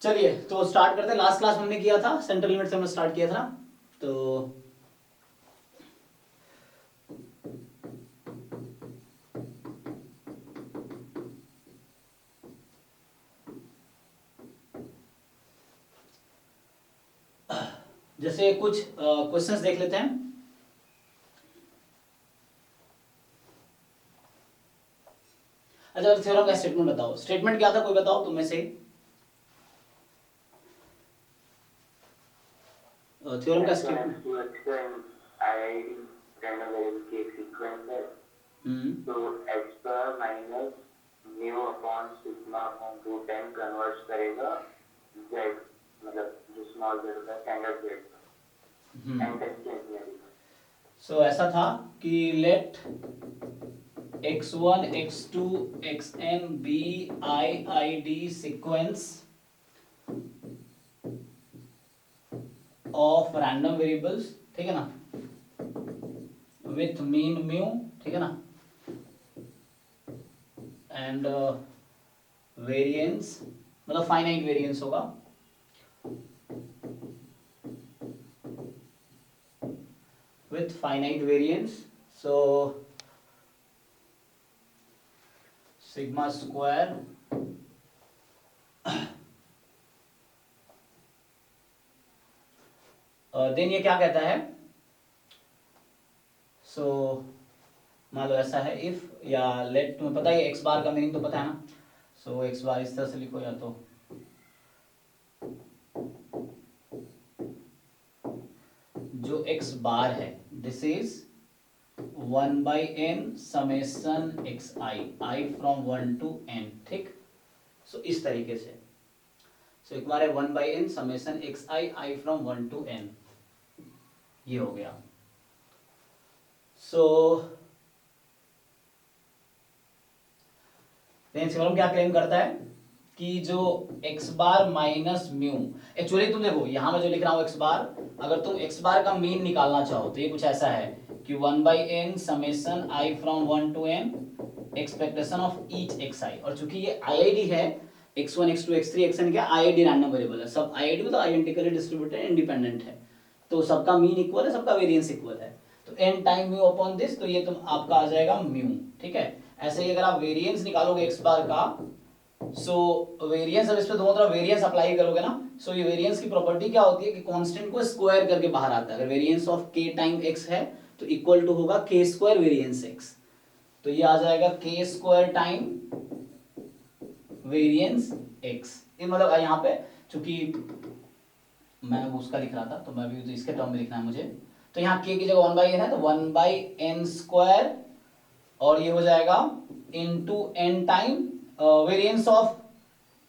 चलिए तो स्टार्ट करते हैं। लास्ट क्लास हमने किया था सेंट्रल लिमिट से हमने स्टार्ट किया था, तो जैसे कुछ क्वेश्चंस देख लेते हैं। अच्छा, थ्योरम का स्टेटमेंट बताओ। स्टेटमेंट क्या था, कोई बताओ तुम में से। थ्योरम का स्टेटमेंट। तो x पर minus mu upon sigma upon root N convert करेगा z, मतलब जो स्मॉल z होता है स्टैंडर्ड z का एन टेंस। सो ऐसा था कि let x1 x2 xn be IID sequence of random variables, ठीक है ना, with mean mu, ठीक है ना, एंड वेरिएंस मतलब फाइनाइट वेरिएंस होगा with finite variance. So sigma square then ये क्या कहता है। सो मान लो ऐसा है, इफ या लेट, तुम्हें पता है एक्स बार का मीनिंग तो पता है ना। सो एक्स बार इस तरह से लिखो, या तो जो एक्स बार है this is 1/n summation x I from 1 to n, ठीक। सो इस तरीके से, सो एक बार है 1/n summation x I from 1 to n, ये हो गया। सो थ्योरम क्या क्लेम करता है कि जो x bar minus mu, actually तुम देखो यहाँ मैं जो लिख रहा हूँ x बार, अगर तुम x बार का मीन निकालना चाहो तो ये कुछ ऐसा है कि 1/n summation i from 1 to n expectation of each xi, और चूंकि ये IID है, x1 x2 x3 xn क्या IID रैंडम वेरिएबल है, सब IID मतलब आइडेंटिकली डिस्ट्रीब्यूटेड इंडिपेंडेंट है, तो सबका मीन इक्वल है, सबका वेरिएंस इक्वल है। तो n time mu upon this, तो ये तुम आपका आ जाएगा म्यू, ठीक है। ऐसे ही अगर आप वेरिएंस निकालोगे x बार का, सो वेरिएंस, अब इस पे दोनों तरफ वेरिएंस अप्लाई करोगे ना, सो ये वेरिएंस की प्रॉपर्टी क्या होती है कि कांस्टेंट को स्क्वायर करके बाहर आता है। अगर variance of k time x है तो इक्वल टू होगा k स्क्वायर वेरिएंस x, तो ये आ जाएगा k square time variance x। ये मतलब यहाँ पे चूंकि मैं उसका लिख रहा था तो मैं भी तो इसके टर्म में लिखना है मुझे, तो यहाँ k की जगह 1/n है तो 1/n स्क्वायर, और ये हो जाएगा into n time variance of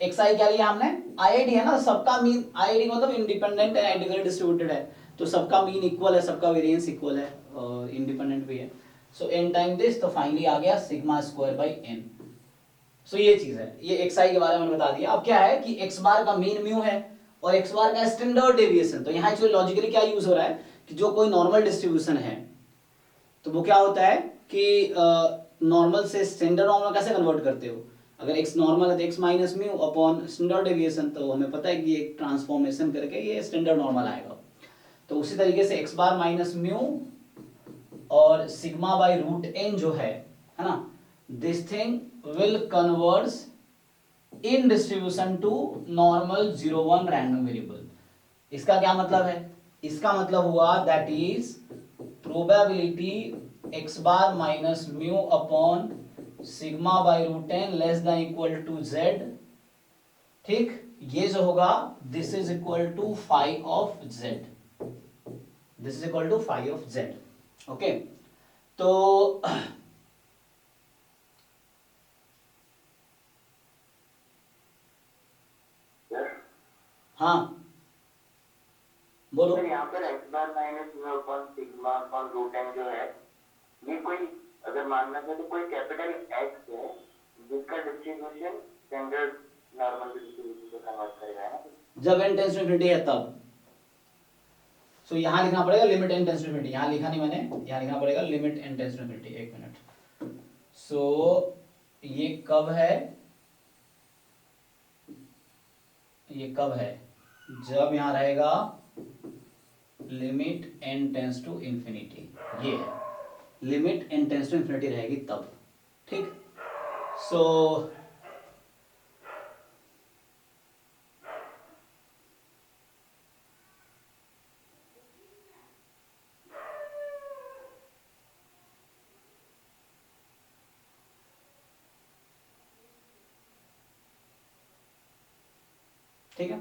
xi क्या लिया हमने, IID है ना, सबका मीन IID मतलब इंडिपेंडेंट एंड आइडेंटिकली डिस्ट्रीब्यूटेड है, तो सबका मीन इक्वल है, सबका वेरिएंस इक्वल है और इंडिपेंडेंट भी है। सो n टाइम दिस, तो फाइनली आ गया सिग्मा स्क्वायर बाई n। सो ये चीज है, ये xi के बारे में बता दिया। अब क्या है कि x बार का मीन म्यू है और x बार का स्टैंडर्ड डेविएशन, तो यहाँ एक्चुअली लॉजिकली क्या यूज हो रहा है कि जो कोई नॉर्मल डिस्ट्रीब्यूशन है तो वो क्या होता है कि नॉर्मल से स्टैंडर्ड नॉर्मल कैसे कन्वर्ट करते हो, अगर x नॉर्मल है तो x minus mu upon standard deviation, तो हमें पता है कि ये ट्रांसफॉर्मेशन करके ये स्टैंडर्ड नॉर्मल आएगा। तो उसी तरीके से x बार माइनस म्यू और सिग्मा बाई रूट एन जो है ना, this thing will converge in distribution to normal 0 1 random variable. इसका क्या मतलब है, इसका मतलब हुआ that is probability x bar minus mu upon sigma by root N less than equal to z, ठीक। ये जो होगा this is equal to phi of z, this is equal to phi of z, okay. तो हाँ बोलो। Sir यहाँ पर x bar minus mu upon sigma upon root N जो है, ये कोई अगर मानना है तो कोई कैपिटल x है जिसका डिस्ट्रीब्यूशन स्टैंडर्ड नॉर्मल डिस्ट्रीब्यूशन को कन्वर्ट करेगा ना, जब n टेंस टू इनफिनिटी है तब, सो यहाँ लिखना पड़ेगा limit n tends to infinity, यहाँ लिखा नहीं मैंने, यहाँ लिखना पड़ेगा limit n tends to infinity. एक मिनट, सो ये कब है, ये कब है, जब यहाँ रहेगा limit n tends to infinity, ये है limit n tends to infinity रहेगी तब, ठीक। सो ठीक है।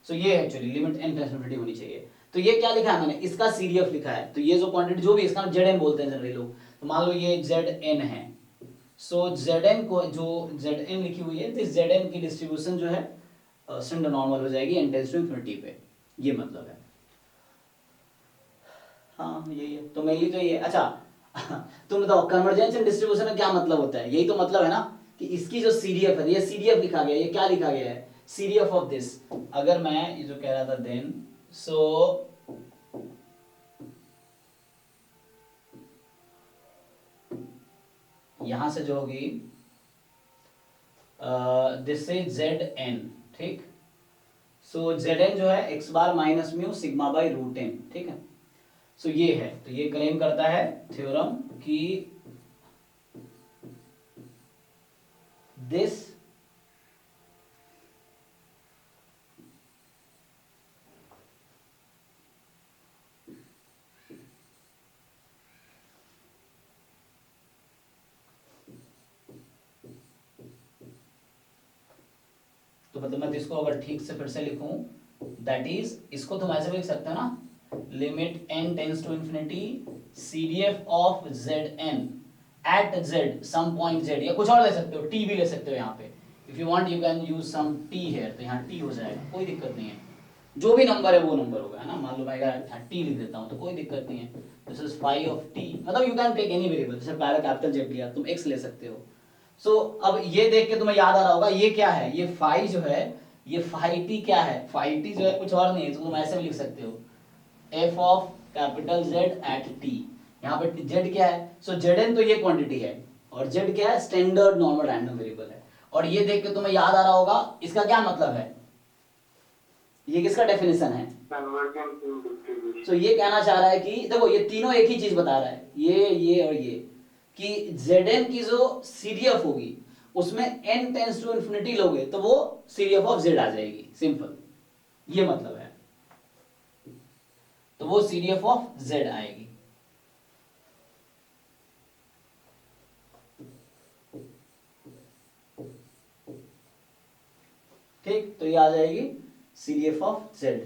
सो ये actually limit n tends to infinity होनी चाहिए। तो ये क्या लिखा है मैंने, इसका सीरीएफ लिखा है, तो ये जो क्वांटिटी जो भी इसका नाम जेड एन बोलते हैं जनरली लोग, तो मान लो ये जेड एन है। सो जेड एन को जो जेड एन लिखी हुई है, तो जेड एन की डिस्ट्रीब्यूशन जो है स्टैंडर्ड नॉर्मल हो जाएगी n टेंस टू इंफिनिटी पे, ये मतलब है। हाँ यही है, तो मेनली तो ये। अच्छा तुम बताओ कन्वर्जेंस एंड डिस्ट्रीब्यूशन में क्या मतलब होता है, यही तो मतलब है ना कि इसकी जो सीडीएफ है, ये सीडीएफ लिखा गया है, ये क्या लिखा गया है, सीडीएफ ऑफ दिस। अगर मैं ये जो कह रहा था देन, सो यहां से जो होगी दिस इज जेड एन, ठीक। सो जेड एन जो है X bar minus mu sigma by root N, ठीक है। सो ये है, तो ये क्लेम करता है थ्योरम कि दिस तो मतलब मैं इसको अगर ठीक से फिर से लिखूं, दैट इज, इसको तुम ऐसे भी लिख सकते हो ना, limit n tends to infinity CDF of Z N at Z some point Z, या कुछ और ले सकते हो, t भी ले सकते हो यहाँ पे, if you want you can use some t here, तो यहाँ t हो जाएगा, कोई दिक्कत नहीं है, जो भी नंबर है वो नंबर होगा, है ना। मान लो मैं यहाँ t लिख देता हूँ तो कोई दिक्कत नहीं है, this is phi of t, मतलब you can take any variable, जैसे पहले कैपिटल जेड लिया तुम x ले सकते हो। सो अब ये देख के तुम्हें याद आ रहा होगा ये क्या है, ये फाई जो है, ये फाई टी क्या है, फाई टी जो है कुछ और नहीं है, तो तुम ऐसे भी लिख सकते हो, F of capital Z at T, यहाँ पे जेड क्या है, सो जेड एन तो ये क्वांटिटी है, और जेड क्या है, स्टैंडर्ड नॉर्मल रैंडम वेरिएबल है। और ये देख के तुम्हें याद आ रहा होगा इसका क्या मतलब है, ये किसका डेफिनेशन है, कन्वर्जेंस इन डिस्ट्रीब्यूशन। तो ये कहना चाह रहा है कि देखो ये तीनों एक ही चीज बता रहा है, ये और ये, कि Zn की जो सीडीएफ होगी उसमें n टेंस टू इंफिनिटी लोगे तो वो सीडीएफ ऑफ z आ जाएगी, सिंपल, ये मतलब है, तो वो सीडीएफ ऑफ z आएगी। ठीक, तो ये आ जाएगी सीडीएफ ऑफ z।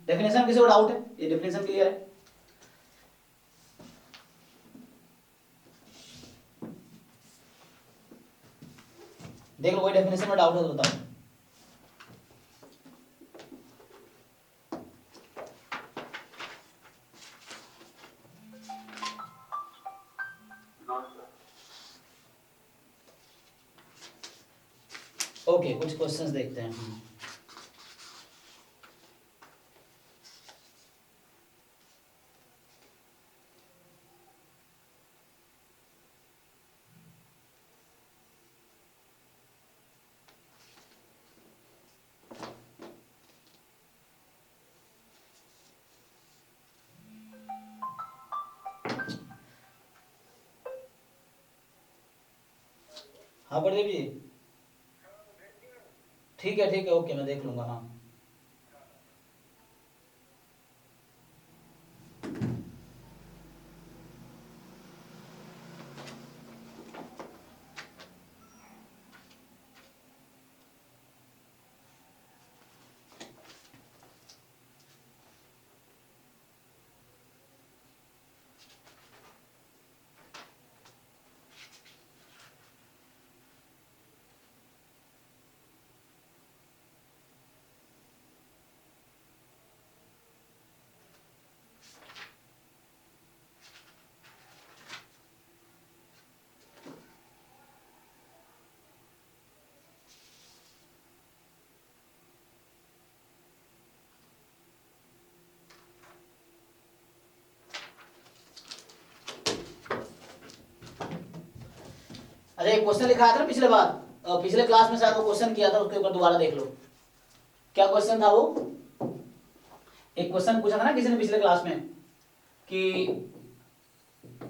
डेफिनेशन किसी को डाउट है, ये डेफिनेशन क्लियर है। देख लो कोई डेफिनेशन में डाउट हो तो बताओ। ओके कुछ क्वेश्चंस देखते हैं। हाँ प्रदीप जी, ठीक है ओके, मैं देख लूंगा। हाँ अच्छा एक क्वेश्चन लिखा था ना पिछले बार, पिछले क्लास में शायद वो क्वेश्चन किया था, उसके ऊपर दोबारा देख लो क्या क्वेश्चन था वो। एक क्वेश्चन पूछा था ना किसी ने पिछले क्लास में कि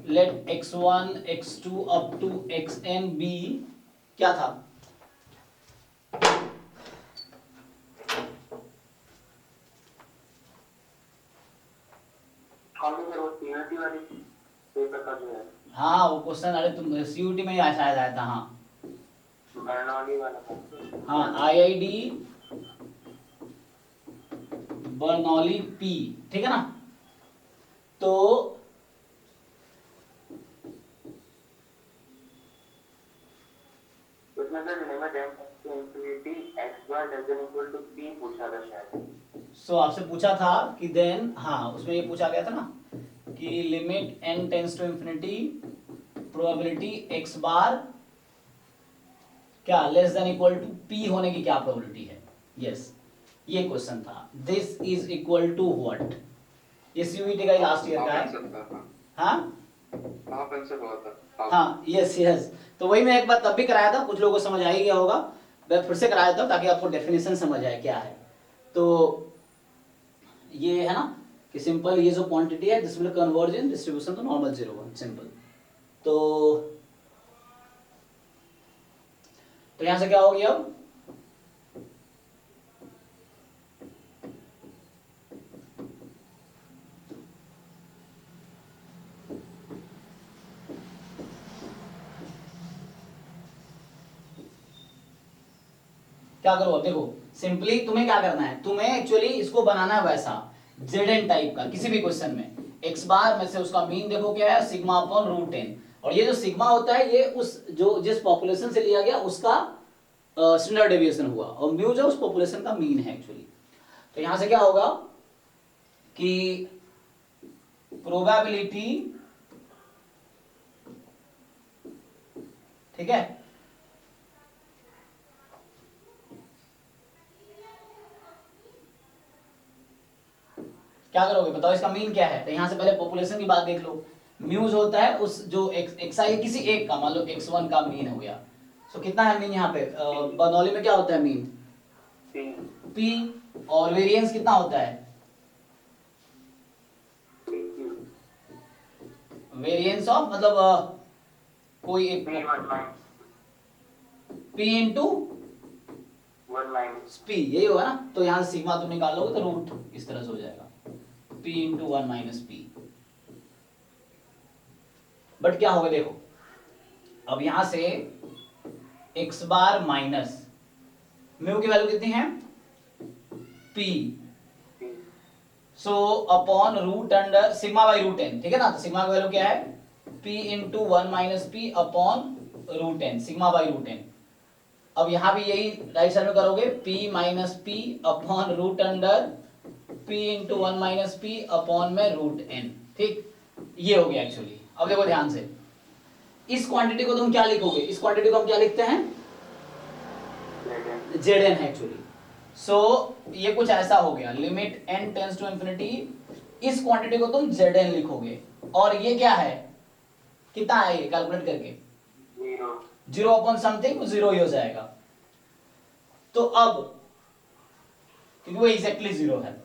let x1 x2 up to xn B, क्या था? कौन सी सर, वो सीयूटी वाली पेपर का जो है, हाँ वो क्वेश्चन, अरे तुम सीयूटी में ही शायद आया था। हाँ बर्नौली वाला था। हाँ IID बर्नौली पी, ठीक है ना। तो उसमें sir limit m to infinity x1 doesn't equal to p पूछा था शायद। सो आपसे पूछा था कि देन, हाँ उसमें ये पूछा गया था ना कि limit n tends to infinity probability x bar क्या less than equal to p होने की क्या प्रोबेबिलिटी है। यस ये क्वेश्चन था। This is equal to what, ये सीयूईटी का ही लास्ट ईयर का है। हाँ हाँ यस यस, तो वही मैं एक बार तब भी कराया था, कुछ लोगों को समझ आ ही गया होगा, मैं फिर से कराया था ताकि आपको डेफिनेशन समझ आए क्या है। तो ये है ना कि सिंपल, ये जो क्वांटिटी है this will converge in distribution to normal 0 1, simple. तो यहां से क्या हो गया अब, क्या करो अब देखो, सिंपली तुम्हें क्या करना है, तुम्हें एक्चुअली इसको बनाना है वैसा Zn टाइप का किसी भी क्वेश्चन में। x बार में से उसका मीन देखो क्या है, सिग्मा अपॉन रूट n, और ये जो सिग्मा होता है ये उस जो जिस पॉपुलेशन से लिया गया उसका स्टैंडर्ड डेविएशन हुआ, और म्यू जो उस पॉपुलेशन का मीन है एक्चुअली। तो यहां से क्या होगा कि प्रोबेबिलिटी, ठीक है, क्या करोगे बताओ, इसका मीन क्या है। तो यहां से पहले पॉपुलेशन की बात देख लो, म्यूज होता है उस जो एक्सआई किसी एक का, मान लो x1 का मीन हो गया। सो कितना है मीन यहाँ पे, बर्नौली में क्या होता है मीन, p, और वेरिएंस कितना होता है, वेरिएंस ऑफ मतलब कोई एक p इंटू p, यही होगा ना। तो यहां से सिग्मा तुम निकालोगे तो रूट इस तरह से हो जाएगा p into 1 minus p। But क्या होगा देखो, अब यहां से x बार माइनस म्यू की वैल्यू कितनी है p, so upon root under sigma by root n, ठीक है ना। तो सिग्मा की वैल्यू क्या है p into 1 minus p upon root n, sigma by root n। अब यहां भी यही राइट साइड में करोगे p minus p upon root under p into 1 minus p upon में रूट n, ठीक, ये हो गया एक्चुअली। अब देखो ध्यान से, इस क्वांटिटी को तुम क्या लिखोगे, इस क्वांटिटी को हम क्या लिखते हैं Zn है एक्चुअली। सो ये कुछ ऐसा हो गया, limit n tends to infinity, इस क्वांटिटी को तुम Zn लिखोगे, और ये क्या है, कितना है ये कैलकुलेट करके, 0 अपॉन समथिंग, 0 ही हो जाएगा। तो अब क्योंकि वो एग्जैक्टली 0 है,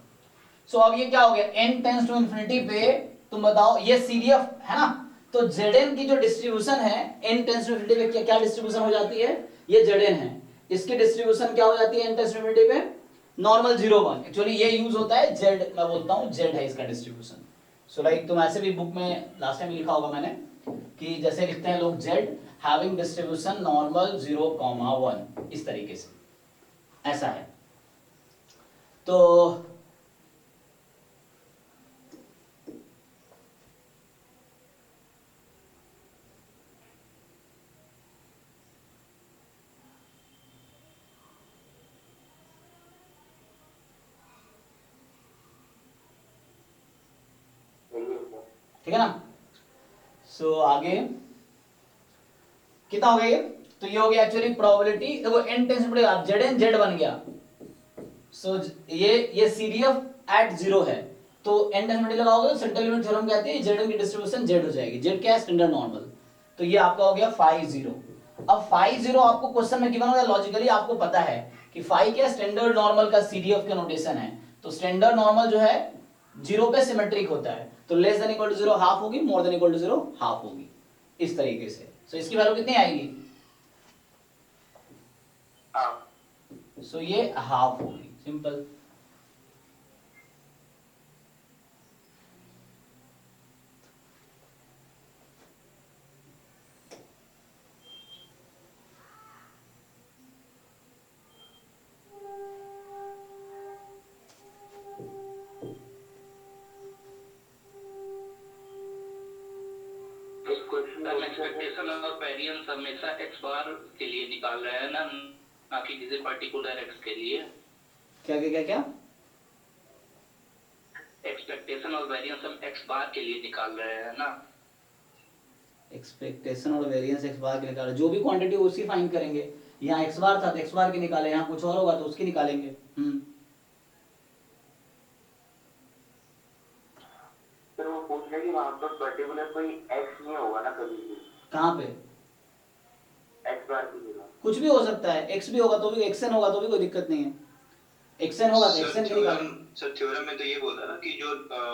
सो अब ये क्या हो गया, n टेंस टू इंफिनिटी पे तुम बताओ, ये CDF है ना, तो Zn की जो डिस्ट्रीब्यूशन है n टेंस टू इंफिनिटी पे क्या डिस्ट्रीब्यूशन हो जाती है, ये Zn है, इसकी डिस्ट्रीब्यूशन क्या हो जाती है n टेंस टू इंफिनिटी पे, नॉर्मल 0 1। एक्चुअली ये यूज होता है Z, मैं बोलता हूं Z है इसका डिस्ट्रीब्यूशन। सो लाइक तुम ऐसे भी बुक में लास्ट टाइम लिखा होगा मैंने कि जैसे लिखते हैं लोग Z हैविंग डिस्ट्रीब्यूशन नॉर्मल 0, 1, इस तरीके से, ऐसा है। तो ठीक है ना। सो आगे कितना हो गया ये, तो ये हो गया एक्चुअली प्रोबेबिलिटी, देखो n tends to Zn Z बन गया। सो ये CDF एट 0 है, तो n टेंस टू लगाओगे तो सेंट्रल लिमिट थ्योरम कहती है Zn की डिस्ट्रीब्यूशन Z हो जाएगी। Z क्या है, स्टैंडर्ड नॉर्मल, तो ये आपका हो गया 5 0। अब फाई जीरो आपको क्वेश्चन में गिवन होगा, लॉजिकली आपको पता है कि फाई क्या स्टैंडर्ड नॉर्मल का सीडीएफ का नोटेशन है, तो स्टैंडर्ड नॉर्मल जो है जीरो पे सिमेट्रिक होता है, तो less than equal to zero half होगी, more than equal to zero half होगी, इस तरीके से। सो इसकी वैल्यू कितनी आएगी? सो ये हाफ होगी, सिंपल। एक्सपेक्टेशन और वेरिएंस हमेशा x बार के लिए निकाल रहे हैं ना कि किसी पर्टिकुलर x के लिए। क्या क्या क्या क्या? एक्सपेक्टेशन और वेरिएंस हम x बार के लिए निकाल रहे हैं ना। एक्सपेक्टेशन और वेरिएंस एक्स बार के निकाले, जो भी क्वांटिटी उसी फाइंड करेंगे। यहाँ एक्स बार था तो एक्स बार के निकाले, यहाँ कुछ और होगा तो उसकी निकालेंगे। फिर वो पूछ रहे कि वहां पर पर्टिकुलर कोई एक्स नहीं होगा ना कभी भी? कहाँ पे? एक्स बार की जगह कुछ भी हो सकता है, एक्स भी होगा तो भी, एक्सन होगा तो भी कोई दिक्कत नहीं है। एक्सन होगा तो एक्सन के निकालेंगे। सर थ्योरम में तो ये बोलता है ना कि जो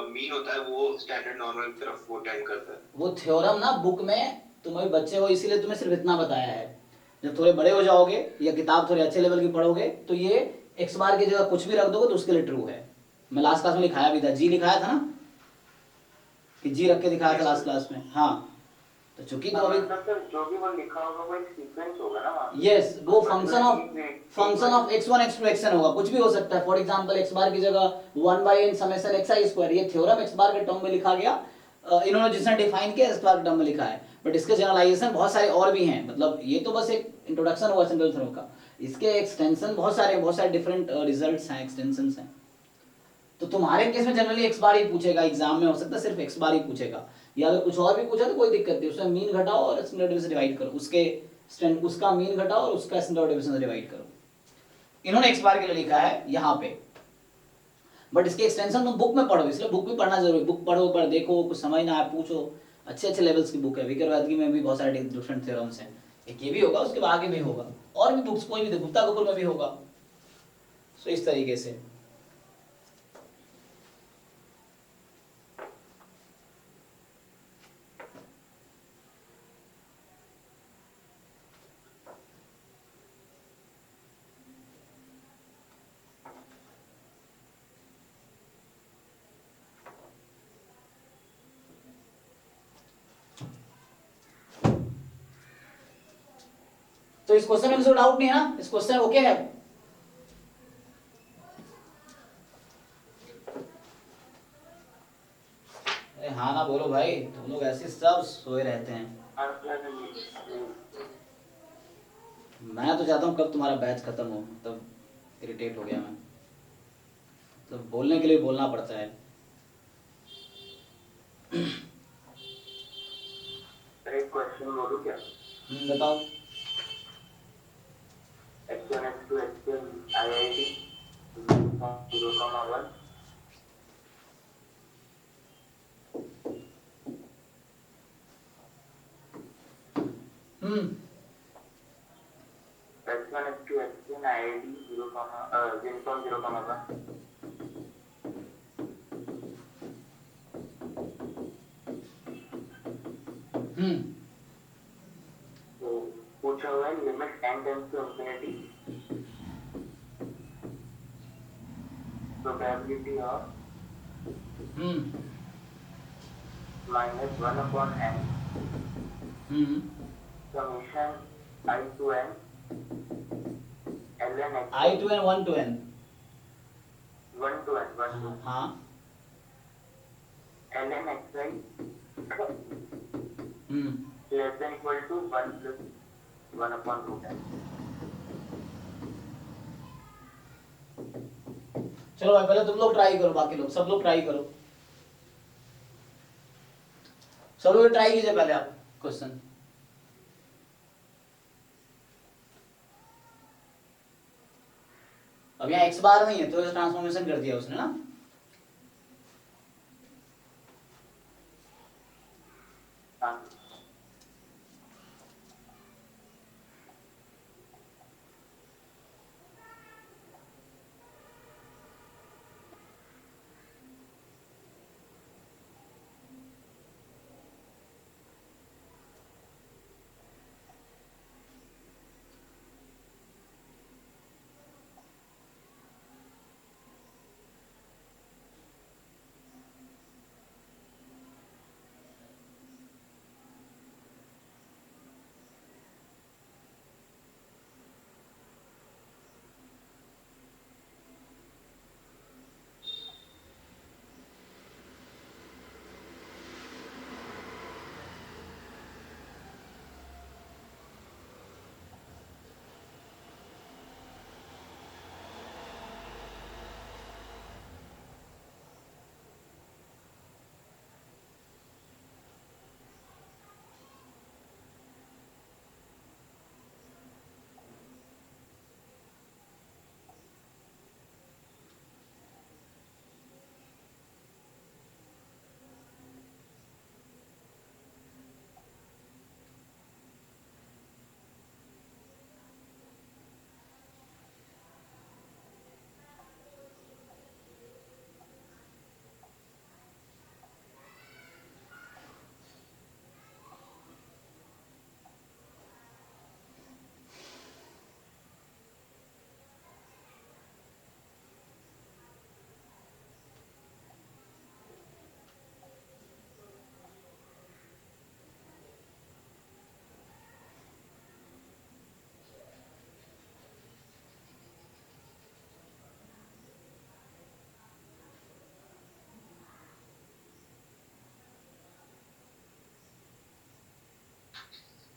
मीन होता है वो स्टैंडर्ड नॉर्मल की तरफ वो टेंड करता है। वो थ्योरम ना बुक में, तुम अभी बच्चे हो इसीलिए तुम्हें सिर्फ इतना बताया है। जब थोड़े बड़े हो जाओगे या किताब थोड़े अच्छे लेवल की पढ़ोगे तो ये एक्स बार की जगह कुछ भी रख दोगे तो उसके लिए ट्रू है। मैं लास्ट क्लास में लिखाया भी था, जी लिखाया था ना, कि जी रख के दिखाया था लास्ट क्लास में। हाँ, तो चूंकि तो अभी जो भी वो लिखा होगा वो एक सीक्वेंस होगा ना वहाँ पे। यस, वो function of x1 x2 xn होगा, कुछ भी हो सकता है। फॉर एग्जांपल x बार की जगह 1/n समेशन xi स्क्वायर, ये थ्योरम x बार के टर्म में लिखा गया, इन्होंने जिसने डिफाइन किया x बार के टर्म में लिखा है, बट इसके जनरलाइजेशन बहुत सारे और भी हैं। मतलब ये तो बस एक इंट्रोडक्शन हुआ सिंपल थ्योरम का, इसके एक्सटेंशन बहुत सारे डिफरेंट रिजल्ट्स हैं, एक्सटेंशंस हैं। तो तुम्हारे केस में जनरली x बार ही पूछेगा, एग्जाम में हो सकता है सिर्फ x बार ही पूछेगा, या अगर कुछ और भी पूछा तो कोई दिक्कत नहीं, उसमें मीन घटाओ और स्टैंडर्ड डेविएशन से डिवाइड करो, उसका मीन घटाओ और उसका स्टैंडर्ड डेविएशन से डिवाइड करो। इन्होंने x बार के लिए लिखा है यहाँ पे, बट इसके एक्सटेंशन तुम बुक में पढ़ो, इसलिए बुक भी पढ़ना जरूरी। बुक पढ़ो, पर देखो, कुछ समझ ना आए पूछो, अच्छे लेवल्स की बुक है। विकर वैदगी में भी बहुत सारे डिफरेंट थ्योरम्स हैं, एक ये भी होगा, उसके बाद आगे भी होगा, और भी बुक्स कोई भी गुप्ता कपूर में भी होगा। सो इस तरीके से तो इस क्वेश्चन में कोई डाउट नहीं है ना? इस क्वेश्चन ओके है? अरे हाँ ना बोलो भाई, तुम लोग ऐसे सब सोए रहते हैं। मैं तो चाहता हूँ कब तुम्हारा बैच खत्म हो, तब इरिटेट हो गया मैं। तो बोलने के लिए बोलना पड़ता है। एक क्वेश्चन बोलूं क्या? बताओ। x1 x2 xn IIT 0,1 x1 x2 xn IIT 0,1 तो पूछा हुआ है limit n tends to infinity probability of -1/n summation I to n ln x I to n 1 to n 1 to n हाँ ln xi less than equal to 1 plus 1/√n। चलो भाई, पहले तुम लोग ट्राई करो, बाकी लोग सब लोग ट्राई करो, सब लोग ट्राई कीजिए पहले आप क्वेश्चन। अब यहाँ x बार नहीं है तो ट्रांसफॉर्मेशन कर दिया उसने ना।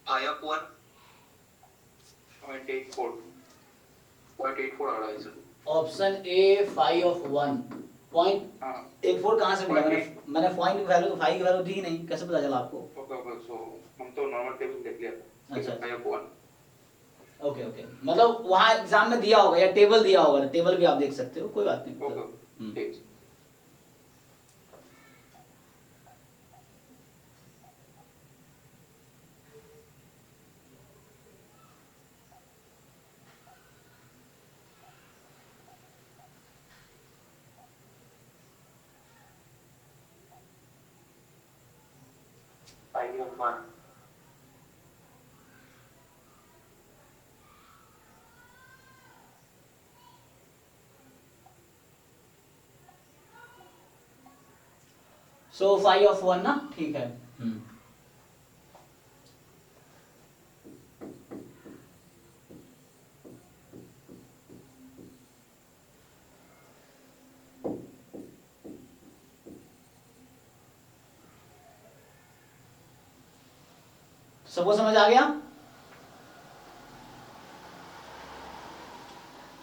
फाइव ऑफ वन 0.84 आ रहा है sir. Option A 5 of 1 point हाँ 84 कहाँ से मिला? मैंने पॉइंट की वैल्यू तो 5 की वैल्यू दी ही नहीं, कैसे पता चला आपको? ओके ओके, सो हम तो नॉर्मल टेबल देख लिया था। अच्छा। 5 ऑफ 1। ओके ओके, मतलब वहाँ एग्जाम में दिया होगा या टेबल दिया होगा, टेबल भी आप देख सकते हो, कोई बात नहीं। ओके हम्म। ठीक। Five of one so 5 of 1 ना, ठीक है। सबको समझ आ गया?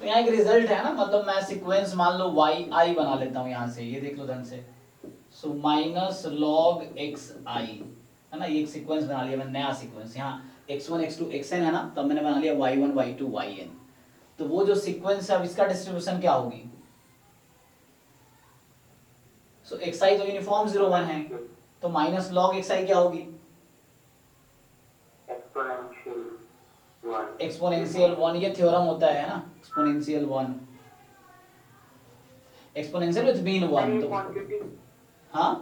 तो यहाँ एक रिजल्ट है ना, मतलब मैं सीक्वेंस मान लो वाई आई बना लेता हूँ यहाँ से, ये देख लो ढंग से। सो माइनस लॉग एक्स आई है ना, ये एक सीक्वेंस बना लिया मैंने, नया सीक्वेंस। यहाँ x1 x2 xn है ना, तब मैंने बना लिया y1 y2 yn। तो वो जो सीक्वेंस है अब इसका डिस्ट्रीब्यूशन क्या होगी? सो xi तो यूनिफॉर्म 0 1 है, तो माइनस लॉग xi क्या होगी? एक्सपोनेंशियल वन एक्सपोनेंशियल 1, ये थ्योरम होता है ना, एक्सपोनेंशियल 1, एक्सपोनेंशियल विद मीन 1। तो क्वांटिटी हाँ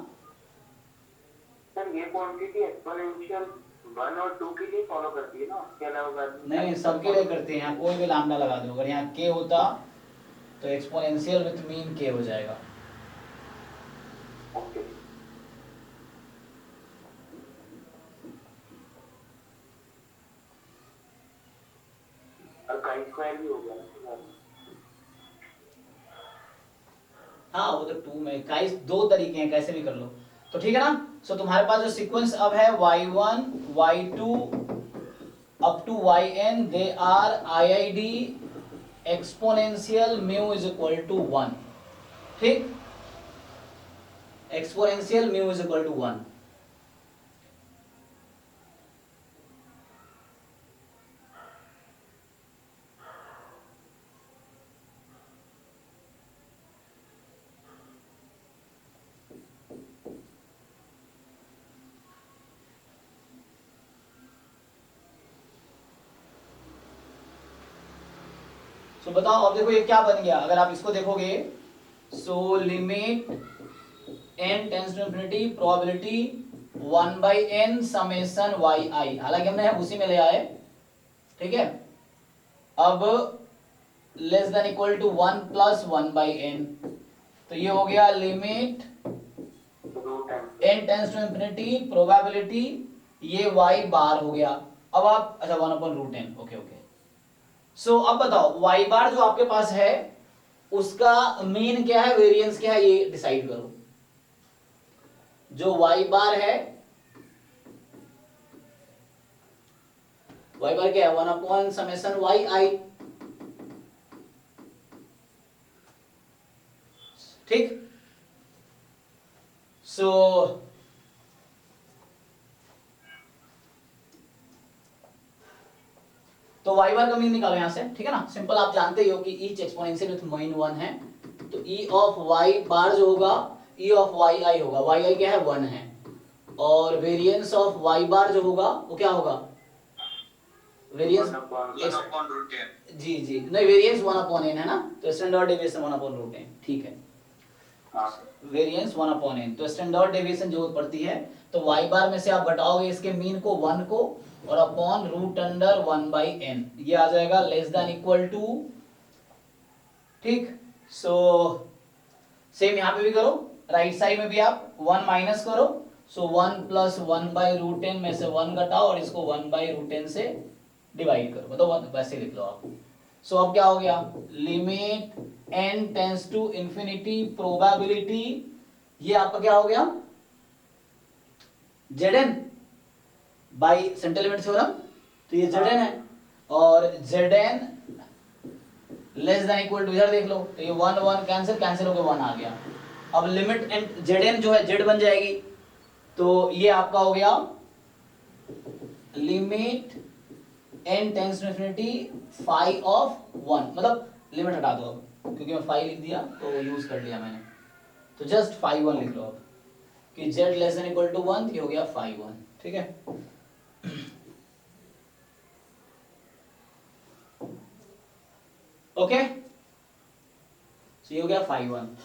सर, ये क्वांटिटी एक्सपोनेंशियल 1 और 2 के लिए फॉलो करती है ना, उसके अलावा बात नहीं, सबके लिए करते हैं। यहाँ कोई भी लैम्डा लगा दो, अगर यहाँ k होता तो एक्सपोनेंशियल विद मीन k हो जाएगा। ओके। और काई स्क्वायर भी हो गया ना। हाँ वो तो 2 में काई दो तरीके हैं, कैसे भी कर लो। तो ठीक है ना। सो तुम्हारे पास जो सीक्वेंस अब है y1 y2 up to yn, they are IID exponential mu is equal to 1। ठीक, exponential mu is equal to 1। So बताओ, अब देखो ये क्या बन गया अगर आप इसको देखोगे। So limit n tends to infinity probability 1/n summation yi, हालांकि हमने उसी में ले आए, ठीक है। अब less than equal to 1 plus 1/n, तो ये हो गया limit n tends to infinity probability, ये y बार हो गया। अब आप अच्छा 1/√n, ओके ओके। सो अब बताओ y बार जो आपके पास है उसका मीन क्या है, वेरिएंस क्या है, ये डिसाइड करो। जो y बार है, y बार क्या है 1/समेशन yi, ठीक। सो तो y बार का मीन निकालो यहां से, ठीक है ना। सिंपल, आप जानते ही हो कि ईच एक्सपोनेंशियल विथ मीन 1 है, तो e ऑफ y बार जो होगा e ऑफ yi होगा, yi क्या है 1 है, और वेरिएंस ऑफ y बार जो होगा वो क्या होगा, वेरिएंस जी जी नहीं, वेरिएंस 1/n है ना, तो स्टैंडर्ड डेविएशन 1/√n, ठीक है। वेरिएंस 1/n, तो स्टैंडर्ड डेविएशन जो पड़ती है, तो y बार में से आप घटाओगे इसके मीन को 1 को, और अपॉन √1/n, ये आ जाएगा लेस देन इक्वल टू, ठीक। सो सेम यहाँ पे भी करो, राइट साइड में भी आप 1 माइनस करो। सो 1 प्लस 1/√n में से 1 घटाओ और इसको 1/√n से डिवाइड करो, मतलब वैसे लिख लो आप। सो अब क्या हो गया, limit n tends to infinity probability, ये आपका क्या हो गया Zn, by central limit theorem, तो ये Zn है और Zn less than equal to, इधर देख लो तो ये 1 1 कैंसिल कैंसिल होकर 1 आ गया। अब लिमिट एंड Zn जो है Z बन जाएगी, तो ये आपका हो गया limit n tends to infinity phi of 1, मतलब लिमिट हटा दो अब क्योंकि मैं फाई लिख दिया तो यूज कर लिया मैंने, तो जस्ट फाई 1 लिख लो अब कि z less than equal to 1, ये हो गया फाई 1, ठीक है। ओके, तो ये हो गया फाई 1।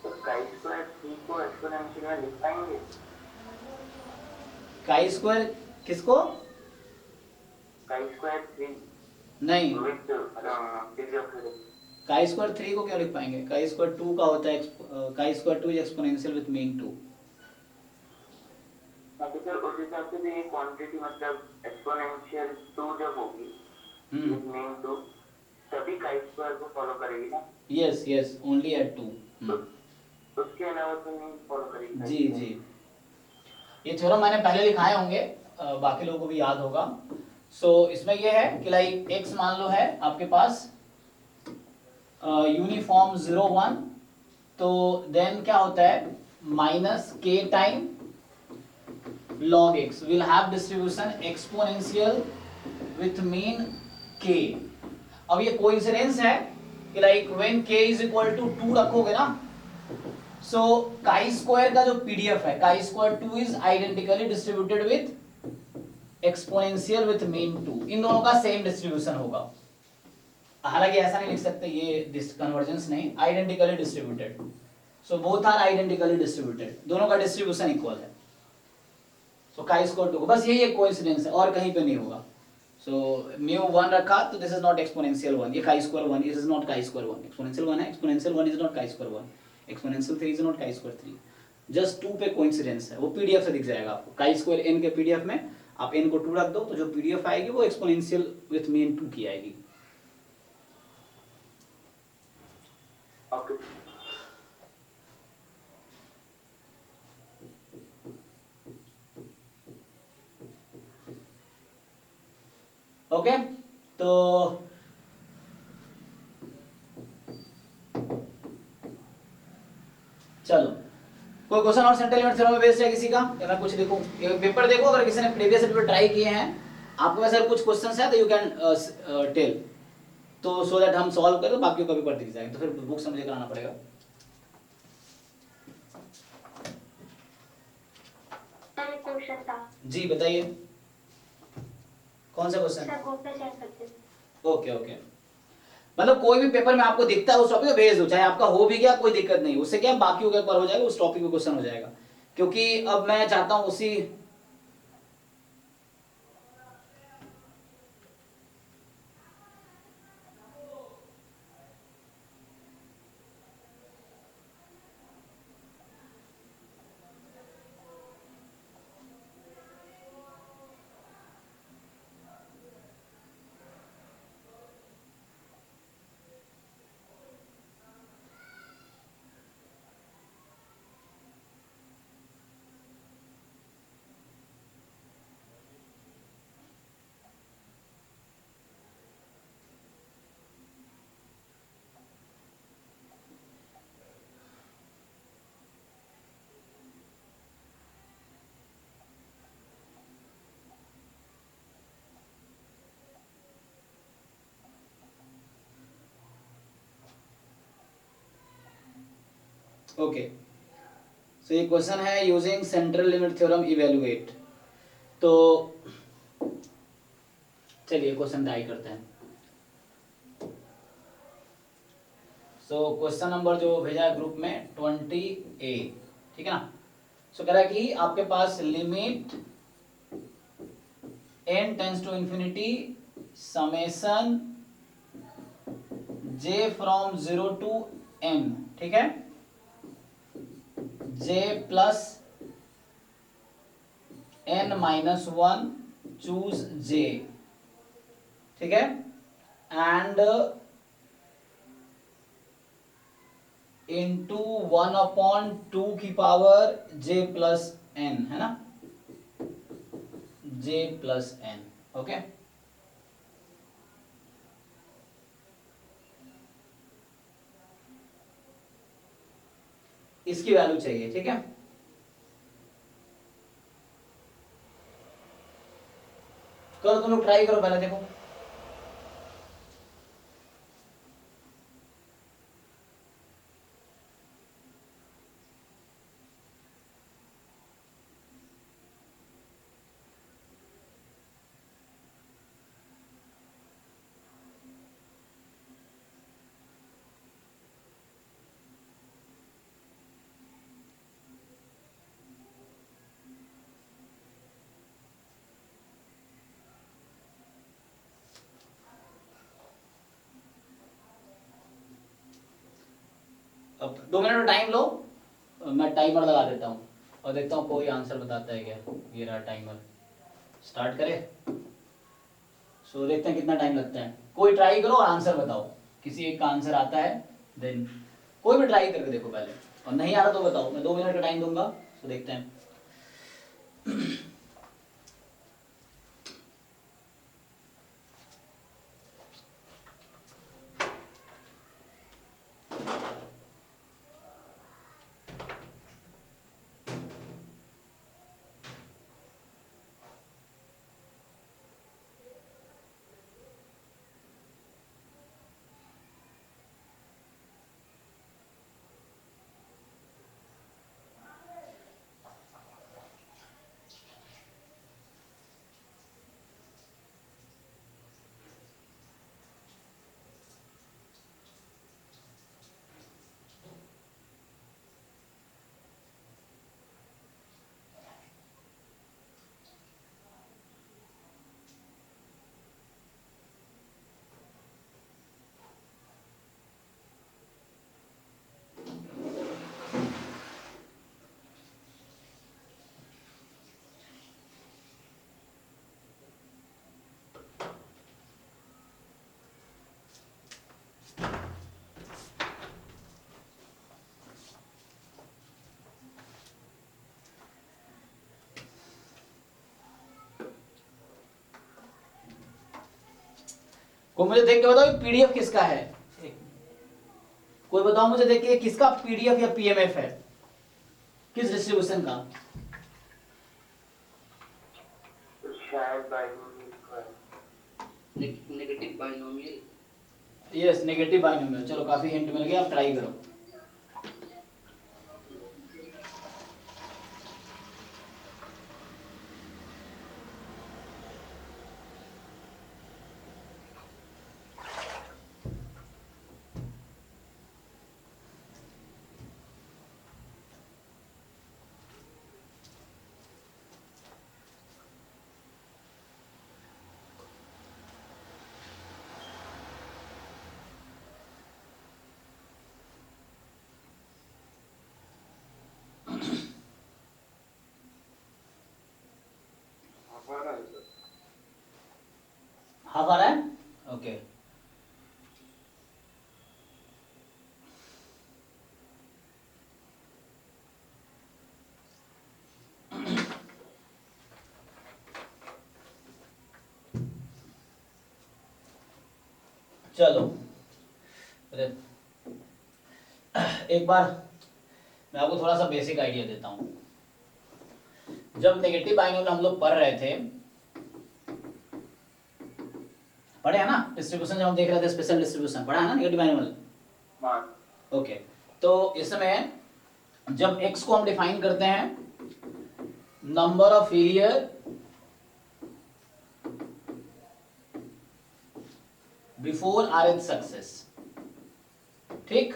तो काई स्क्वायर 3 को एक्सपोनेंशियल में लिख पाएंगे? काई स्क्वायर किसको? काई स्क्वायर 3 नहीं, with degree of freedom. Chi square 3 को क्यों लिख पाएंगे? काई स्क्वायर 2 का होता है, chi square 2 is exponential with mean 2। हाँ तो सर उस हिसाब से भी ये क्वांटिटी मतलब एक्सपोनेंशियल 2 जब होगी विद मीन 2 तभी काई स्क्वायर को फॉलो करेगी ना? Yes yes, only at 2। उसके अलावा तो नहीं फॉलो करेगी। जी जी, ये थ्योरम मैंने पहले लिखाए होंगे, बाकी लोगों को भी याद होगा। सो इसमें ये है कि लाइक x मान लो है आपके पास यूनिफॉर्म 0 1, तो देन क्या होता है minus k time log x will have distribution exponential with mean k। अब ये कोइंसिडेंस है कि like when k is equal to 2 रखोगे ना, सो काई स्क्वायर का जो पीडीएफ है, chi square 2 is identically distributed with exponential with mean 2, इन दोनों का सेम डिस्ट्रीब्यूशन होगा। हालांकि ऐसा नहीं लिख सकते ये कन्वर्जेंस नहीं, identically distributed, so both are identically distributed, दोनों का डिस्ट्रीब्यूशन इक्वल है। सो काई स्क्वायर 2, बस यही एक कोइंसिडेंस है और कहीं पे नहीं होगा। सो म्यू 1 रखा तो दिस इज नॉट एक्सपोनेंशियल 1, ये chi square 1, this is not chi square 1, exponential 1 है, exponential 1 is not chi square 1, exponential 3 is not chi square 3, just 2 पे कोइंसिडेंस है। वो पीडीएफ से दिख जाएगा आपको, काई स्क्वायर n के पीडीएफ में आप n को 2 रख दो तो जो पीडीएफ आएगी वो एक्सपोनेंशियल विथ मीन 2 की आएगी। ओके ओके, तो चलो कोई क्वेश्चन और सेंट्रल लिमिट थ्योरम में बेस्ड है किसी का, या मैं कुछ लिखूं? ये पेपर देखो, अगर किसी ने प्रीवियस पेपर ट्राई किए हैं, आपके पास अगर कुछ क्वेश्चंस है तो यू कैन टेल, तो सो दैट हम सॉल्व करें, बाकी को कभी पढ़ दिख जाएंगे, तो फिर बुक से मुझे कराना पड़ेगा। सर एक क्वेश्चन था। जी बताइए, कौन सा क्वेश्चन? सर ग्रुप पे चेक करते हैं। ओके ओके, मतलब कोई भी पेपर में आपको दिखता है उस टॉपिक को भेज दो, चाहे आपका हो भी गया कोई दिक्कत नहीं, उससे क्या बाकियों का एक बार हो जाएगा, उस टॉपिक पे क्वेश्चन हो जाएगा, क्योंकि अब मैं चाहता हूं उसी ओके, सो ये क्वेश्चन है using central limit theorem evaluate, तो चलिए क्वेश्चन ट्राई करते हैं। सो क्वेश्चन नंबर जो भेजा है ग्रुप में 20A, ठीक है ना। सो कह रहा है कि आपके पास limit n tends to infinity summation j from 0 to n, ठीक है, j plus n minus 1 choose j, ठीक है, एंड इंटू 1/2 की पावर j प्लस n, है ना, j प्लस n, ओके। इसकी वैल्यू चाहिए, ठीक है। करो, तुम लोग ट्राई करो, पहले देखो। अब 2 मिनट टाइम लो, मैं टाइमर लगा देता हूँ और देखता हूँ कोई आंसर बताता है क्या। ये रहा टाइमर, स्टार्ट करें। सो देखते हैं कितना टाइम लगता है। कोई ट्राई करो और आंसर बताओ, किसी एक का आंसर आता है देन कोई भी ट्राई करके देखो पहले, और नहीं आ रहा तो बताओ। मैं 2 मिनट का टाइम दूंगा, तो देखते हैं। कोई मुझे देख के बताओ पीडीएफ किसका है। कोई बताओ मुझे देख के किसका पीडीएफ या पीएमएफ है, किस डिस्ट्रीब्यूशन का। शायद बाइनोमियल का negative binomial. Yes, negative binomial. चलो काफी हिंट मिल गया, आप ट्राई करो। हमारा है सर। हाफ आ रहा है, ओके। चलो एक बार मैं आपको थोड़ा सा बेसिक आइडिया देता हूं। जब नेगेटिव बाइनोमियल हम लोग पढ़ रहे थे, पढ़े है ना, डिस्ट्रीब्यूशन जब हम देख रहे थे, स्पेशल डिस्ट्रीब्यूशन पढ़ा है ना नेगेटिव बाइनोमियल। हाँ ओके, तो इसमें जब x को हम डिफाइन करते हैं number of failure before rth success, ठीक,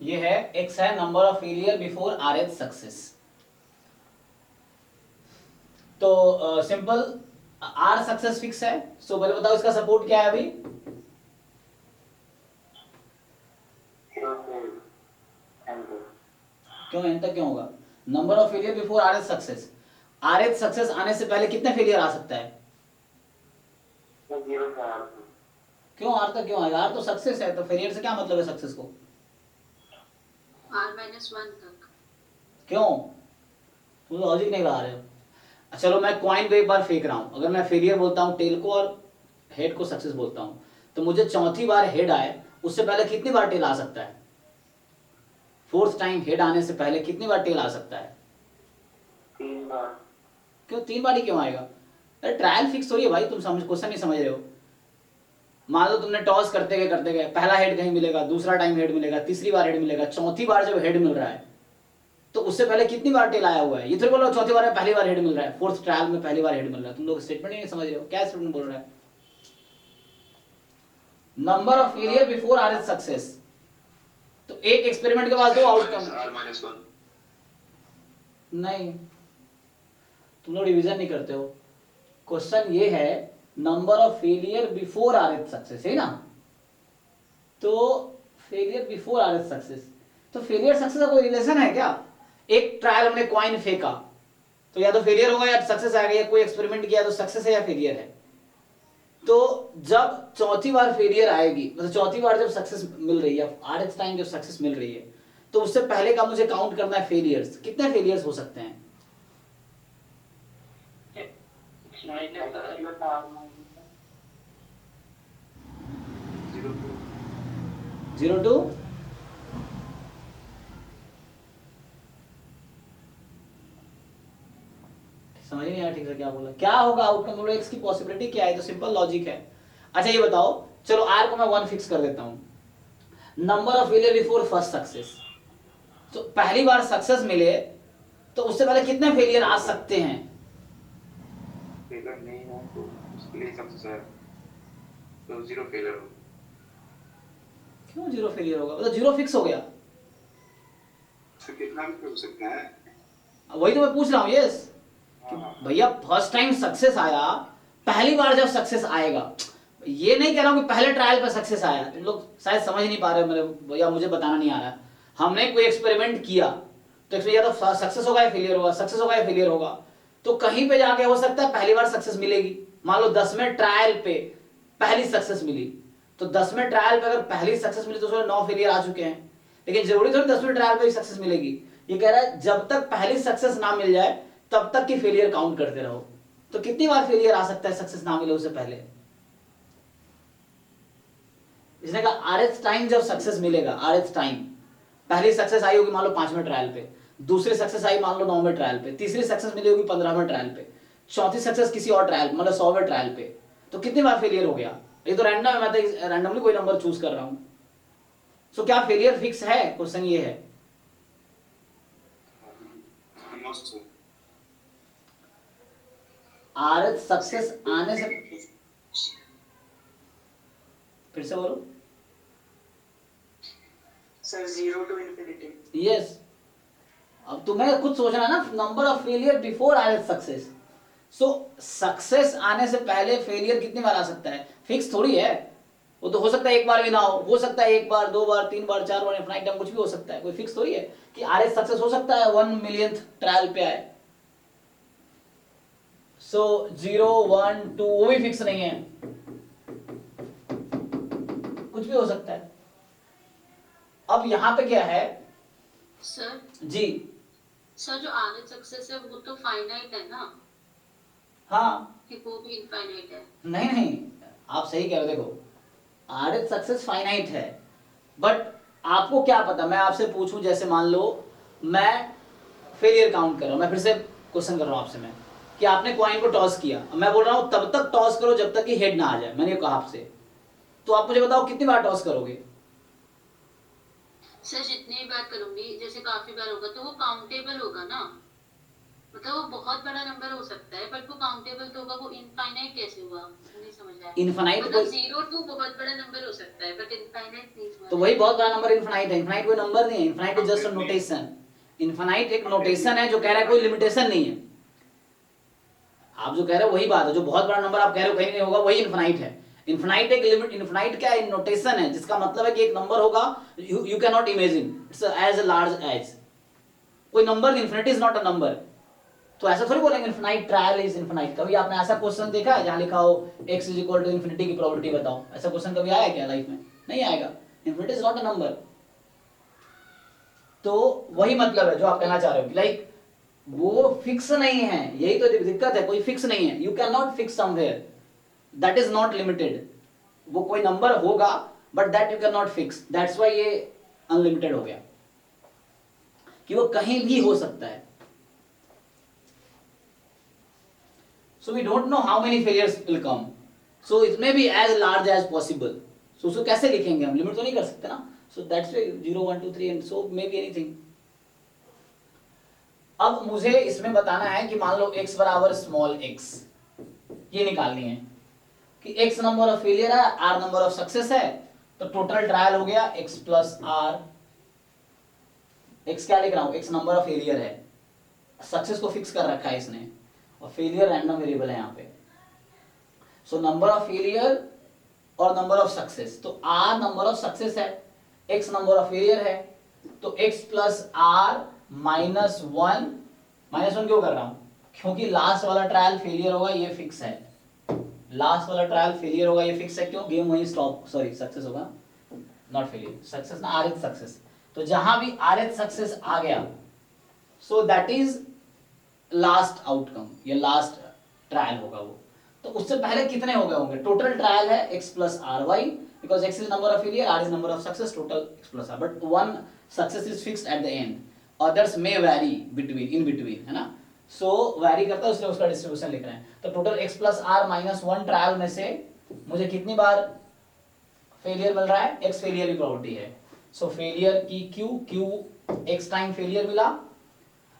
ये है x है number of failure before rth success. तो सिंपल r सक्सेस फिक्स है। सो पहले बताओ इसका सपोर्ट क्या है अभी, क्यों एन तक क्यों होगा? Number of failure before RH success, RH success आने से पहले कितने फेलियर आ सकता है? तो 0 से R क्यों आर तक क्यों आएगा? आर तो सक्सेस है, तो फेलियर से क्या मतलब है सक्सेस को? R-1 तक। क्यों? तुम लॉजिक नहीं लगा रहे हो। चलो मैं कॉइन पे एक बार फेंक रहा हूं, अगर मैं फेलियर बोलता हूं टेल को और हेड को सक्सेस बोलता हूं, तो मुझे चौथी बार हेड आए उससे पहले कितनी बार टेल आ सकता है? फोर्थ टाइम हेड आने से पहले कितनी बार टेल आ सकता है? 3 बार। क्यों 3 बार ही क्यों आएगा? अरे ट्रायल फिक्स हो रही है भाई, तुम समझ क्वेश्चन नहीं समझ रहे हो। मान लो तुमने टॉस करते गए पहला हेड कहीं मिलेगा, दूसरा टाइम हेड मिलेगा, तीसरी बार हेड मिलेगा, चौथी बार जब हेड मिल रहा है तो उससे पहले कितनी बार टेल आया हुआ है? ये तो बोलो चौथी बार में पहली बार हेड मिल रहा है, फोर्थ ट्रायल में पहली बार हेड मिल रहा है। तुम लोग स्टेटमेंट नहीं समझ रहे हो, क्या स्टेटमेंट बोल रहा है? Number of failure before RH success, तो एक एक्सपेरिमेंट के बाद दो आउटकम R-1 नहीं, तुम लोग रिवीजन नहीं करते हो। क्वेश्चन ये है number of failure before RH success, है ना? तो फेलियर बिफोर आरएच सक्सेस, तो फेलियर सक्सेस का कोई रिलेशन है क्या? एक ट्रायल हमने कॉइन फेंका तो या तो फेलियर होगा या सक्सेस आएगा, या कोई एक्सपेरिमेंट किया तो सक्सेस है या फेलियर है। तो जब चौथी बार फेलियर आएगी, मतलब चौथी बार जब सक्सेस मिल रही है, आरएच टाइम जब सक्सेस मिल रही है, तो उससे पहले का मुझे काउंट करना है फेलियर्स। कितने फेलियर्स हो सकते हैं? जीरो टू समझ नहीं आया ठीक से क्या बोला, क्या होगा आउटकम? बोलो एक्स की पॉसिबिलिटी क्या है, तो सिंपल लॉजिक है। अच्छा ये बताओ, चलो आर को मैं 1 फिक्स कर देता हूं। Number of failure before first success, तो पहली बार सक्सेस मिले तो उससे पहले कितने फेलियर आ सकते हैं? फेलियर नहीं है तो उसके लिए सक्सेस है, तो 0 फेलियर होगा। क्यों 0 फेलियर होगा? मतलब 0 फिक्स हो गया? तो कितना भी हो सकता है। वही तो मैं पूछ रहा हूँ। यस भैया, फर्स्ट टाइम सक्सेस आया, पहली बार जब सक्सेस आएगा, ये नहीं कह रहा हूं कि पहले ट्रायल पर सक्सेस आया। तुम लोग शायद समझ नहीं पा रहे हो मेरे भैया, मुझे बताना नहीं आ रहा। हमने कोई एक्सपेरिमेंट किया तो इसमें या तो सक्सेस होगा या फेलियर होगा, सक्सेस होगा या फेलियर होगा। तो कहीं पे जाके हो सकता है पहली बार सक्सेस मिलेगी। मान लो 10वें ट्रायल पे पहली सक्सेस मिली, तो 10वें ट्रायल पे अगर पहली सक्सेस मिली तो उसमें 9 फेलियर आ चुके हैं। लेकिन जरूरी थोड़ी 10वें ट्रायल पे भी सक्सेस मिलेगी। ये कह रहा है जब तक पहली सक्सेस ना मिल जाए तब तक की फेलियर काउंट करते रहो। तो कितनी बार फेलियर आ सकता है सक्सेस ना मिले उससे पहले? इसने कहा आरएच टाइम जब सक्सेस मिलेगा, आरएच टाइम पहली सक्सेस आई होगी मान लो 5वें ट्रायल पे, दूसरी सक्सेस आई मान लो 9वें ट्रायल पे, तीसरी सक्सेस मिली होगी 15वें ट्रायल पे, चौथी सक्सेस किसी और ट्रायल मतलब 100वें ट्रायल पे, तो कितनी बार फेलियर हो गया? ये तो रैंडम है, मैं तो रैंडमली कोई नंबर चूज कर रहा हूं। सो क्या फेलियर फिक्स है? क्वेश्चन ये है। आरएच सक्सेस आने से, फिर से बोलो सर 0 to infinity। यस अब तुम्हें खुद सोचना है ना, number of failure before RH success. So success आने से पहले फेलियर कितनी बार आ सकता है? फिक्स थोड़ी है, वो तो हो सकता है एक बार भी ना हो सकता है 1 बार 2 बार 3 बार 4 बार, इनफाइनाइट टाइम कुछ भी हो सकता है। कोई फिक्स थोड़ी है कि आरएच सक्सेस हो सकता है 1 मिलियंथ ट्रायल पे आए। सो 0 1 2 वो भी फिक्स नहीं है, कुछ भी हो सकता है। अब यहां पे क्या है सर जी? सर जो आरएच सक्सेस है वो तो फाइनाइट है ना, हाँ कि वो भी इनफाइनाइट है? नहीं आप सही कह रहे हो। देखो आरएच सक्सेस फाइनाइट है, बट आपको क्या पता, मैं आपसे पूछूं जैसे मान लो मैं फेलियर काउंट कर रहा हूं, मैं फिर से क्वेश्चन कर रहा हूं आपसे मैं कि आपने कॉइन को टॉस किया, मैं बोल रहा हूं तब तक टॉस करो जब तक कि हेड ना आ जाए, मैंने कहा आपसे। तो आप मुझे बताओ कितनी बार टॉस करोगे? सर जितनी बार करूंगी, जैसे काफी बार होगा तो वो काउंटेबल होगा ना, मतलब वो बहुत बड़ा नंबर हो सकता है बट वो काउंटेबल तो होगा। वो इनफाइनाइट कैसे हुआ नहीं समझ आया। इनफाइनाइट मतलब 0 to बहुत बड़ा नंबर हो सकता है बट इनफाइनाइट नहीं समझ। तो वही बहुत बड़ा नंबर इनफाइनाइट है। इनफाइनाइट कोई नंबर नहीं है, infinite is just a notation. Infinite एक नोटेशन है जो कह रहा है कोई लिमिटेशन नहीं है। आप जो कह रहे हो वही बात है, जो बहुत बड़ा नंबर आप कह रहे हो कहीं नहीं होगा वही इनफाइनाइट है। इनफाइनाइट एक लिमिट, इनफाइनाइट क्या है? नोटेशन है जिसका मतलब है कि एक नंबर होगा you can not imagine, it's as large as. कोई number infinity is not a number, तो ऐसा थोड़ी बोलेंगे इनफिनाइट ट्रायल इज इनफिनाइट। कभी आपने ऐसा क्वेश्चन देखा है जहां लिखा हो x is equal to infinity की प्रोबेबिलिटी बताओ? ऐसा क्वेश्चन कभी आया क्या लाइफ में? नहीं आएगा। Infinity is not a number. तो वही मतलब है जो आप कहना चाह रहे हो, लाइक वो फिक्स नहीं है, यही तो दिक्कत है, कोई फिक्स नहीं है। You can not fix somewhere, that is not limited. वो कोई नंबर होगा but that you can not fix, that's why ये अनलिमिटेड हो गया कि वो कहीं भी हो सकता है। So we don't know how many failures will come. So it may be as large as possible. So उसको कैसे लिखेंगे हम? लिमिट तो नहीं कर सकते ना। So that's why 0, 1, 2, 3 and so maybe anything. अब मुझे इसमें बताना है कि मान लो x बराबर स्मॉल x, ये निकालनी है कि x नंबर ऑफ फेलियर है, r नंबर ऑफ सक्सेस है, तो टोटल ट्रायल हो गया x प्लस r। x क्या लिख रहा हूं? x नंबर ऑफ फेलियर है, सक्सेस को फिक्स कर रखा है इसने, और फेलियर रैंडम वेरिएबल है यहाँ पे। सो नंबर ऑफ फेलियर और नंबर ऑफ सक्सेस, तो r नंबर ऑफ सक्सेस है, x नंबर ऑफ फेलियर है, तो x plus r minus one. Minus one क्यों कर रहा हूं? क्योंकि लास्ट वाला ट्रायल फेलियर होगा, ये फिक्स है। लास्ट वाला ट्रायल फेलियर होगा, ये फिक्स है। क्यों? गेम वहीं स्टॉप, सॉरी सक्सेस होगा, नॉट फेलियर, सक्सेस ना, rth सक्सेस। तो जहां भी rth सक्सेस आ गया, so that is last outcome, ये लास्ट ट्रायल होगा वो। तो उससे पहले कितने हो गए होंगे? टोटल ट्रायल है x plus R Y, because x is number of failure, r is number of success, total x plus R, but one success is fixed at the end, others may vary between, in between, है ना। सो vary करता है, इसलिए उसका distribution लिख रहे हैं। तो total x plus R minus one trial में से मुझे कितनी बार फेलियर मिल रहा है? x फेलियर की प्रोबेबिलिटी है। सो फेलियर की q x टाइम फेलियर मिला,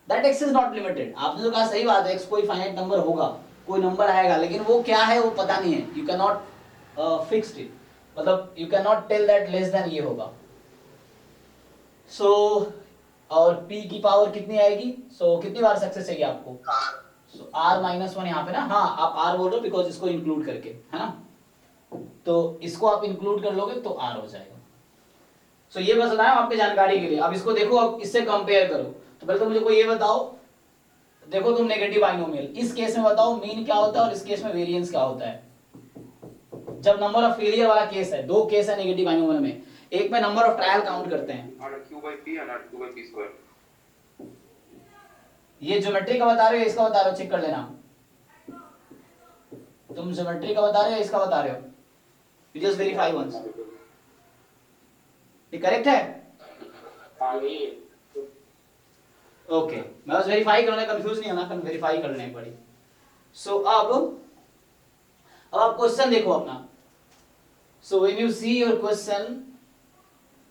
that x is not limited. आपने जो कहा सही बात है, x कोई फाइनाइट नंबर होगा, कोई नंबर आएगा, लेकिन वो क्या है वो पता नहीं है। You can not fix it, मतलब you can not tell that less than ये होगा। सो और p की पावर कितनी आएगी? सो कितनी बार सक्सेस चाहिए आपको? सो r माइनस वन यहाँ पे ना, हाँ आप r बोल रहे हो बिकॉज इसको इंक्लूड करके, है ना, तो इसको आप इंक्लूड कर लोगे तो r हो जाएगा। सो ये बस बताया आपके जानकारी के लिए। अब इसको देखो, अब इससे कंपेयर करो। तो पहले तो मुझे कोई ये बताओ, देखो तुम नेगेटिव बाइनोमियल, इस केस में बताओ मीन क्या होता है और इस केस में वेरिएंस क्या होता है। जब नंबर ऑफ फेलियर वाला केस है, दो केस है नेगेटिव बाइनोमियल में, एक में नंबर ऑफ ट्रायल काउंट करते हैं। ये ज्योमेट्री का बता रहे हो, इसका बता रहे हो? चेक कर लेना, तुम ज्योमेट्री का बता रहे हो, इसका बता रहे हो? You just verify once. ये करेक्ट है? ओके, मैं बस वेरीफाई करने, कंफ्यूज नहीं होना, वेरीफाई करने पड़ी। सो अब आप क्वेश्चन देखो अपना। So when you see your question,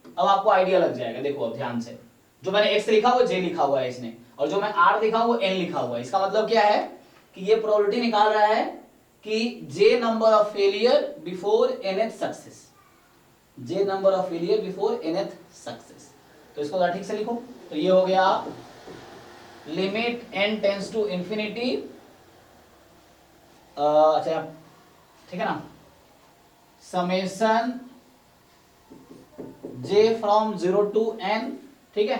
अब आपको आइडिया लग जाएगा। देखो अब ध्यान से, जो मैंने x लिखा वो j लिखा हुआ है इसने, और जो मैं r लिखा वो n लिखा हुआ है। इसका मतलब क्या है कि ये प्रोबेबिलिटी निकाल रहा है कि j number of failure before nth success, j number of failure before nth success. तो इसको ठीक से लिखो। तो ये हो गया limit n tends to infinity, अच्छा ठीक है ना, summation j from 0 to n, ठीक है।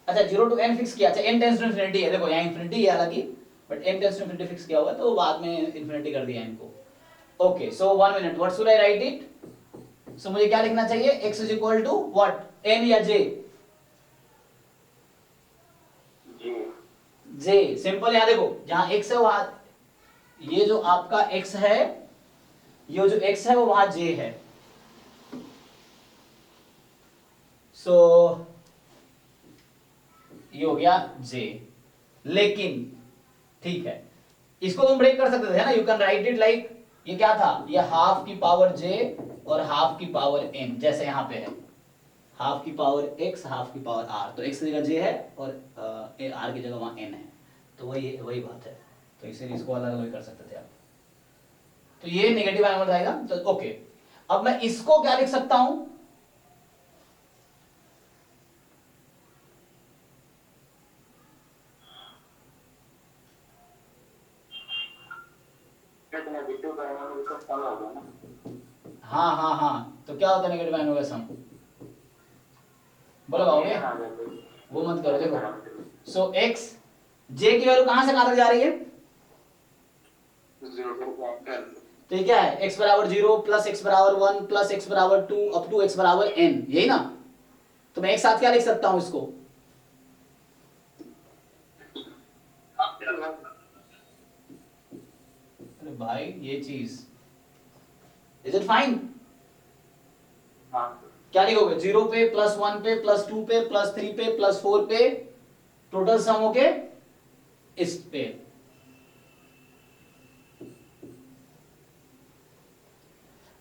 अच्छा 0 टू n फिक्स किया, अच्छा n टेंड्स टू इंफिनिटी है, देखो यहाँ इंफिनिटी है हालांकि, but n tends to infinity fix किया हुआ है, तो बाद में इंफिनिटी कर दिया इनको। Okay, so 1 minute, what should I write it? So मुझे क्या लिखना चाहिए? x is equal to what, n या j? j simple. यहाँ देखो, जहां x है वहां, ये जो आपका x है, ये जो x है वो वहां j है। सो ये हो गया j, लेकिन ठीक है, इसको तुम ब्रेक कर सकते थे ना, you can write it like, ये क्या था, ये हाफ की पावर j और हाफ की पावर n, जैसे यहां पे है हाफ की पावर x हाफ की पावर r, तो x की जगह j है और r की जगह वहां n है, तो वही बात है। तो इसीलिए इसको अलग अलग कर सकते थे आप। तो ये नेगेटिव एलिमेंट आएगा। तो ओके, अब मैं इसको क्या लिख सकता हूं? हाँ, तो क्या होता है नेगेटिव एलिमेंट का सम? बोलो भाई, वो मत करो। देखो सो x j की वैल्यू कहां से कहां तक जा रही है? 0 to n। तो ये क्या है? x बराबर 0 प्लस x बराबर 1 प्लस x बराबर 2 अप टू x बराबर n, यही ना? तो मैं एक साथ क्या लिख सकता हूं इसको? अरे भाई ये चीज, इज इट फाइन? हाँ क्या लिखोगे? 0 पे प्लस 1 पे प्लस 2 पे प्लस 3 पे प्लस 4 पे, टोटल सम होके इस पे।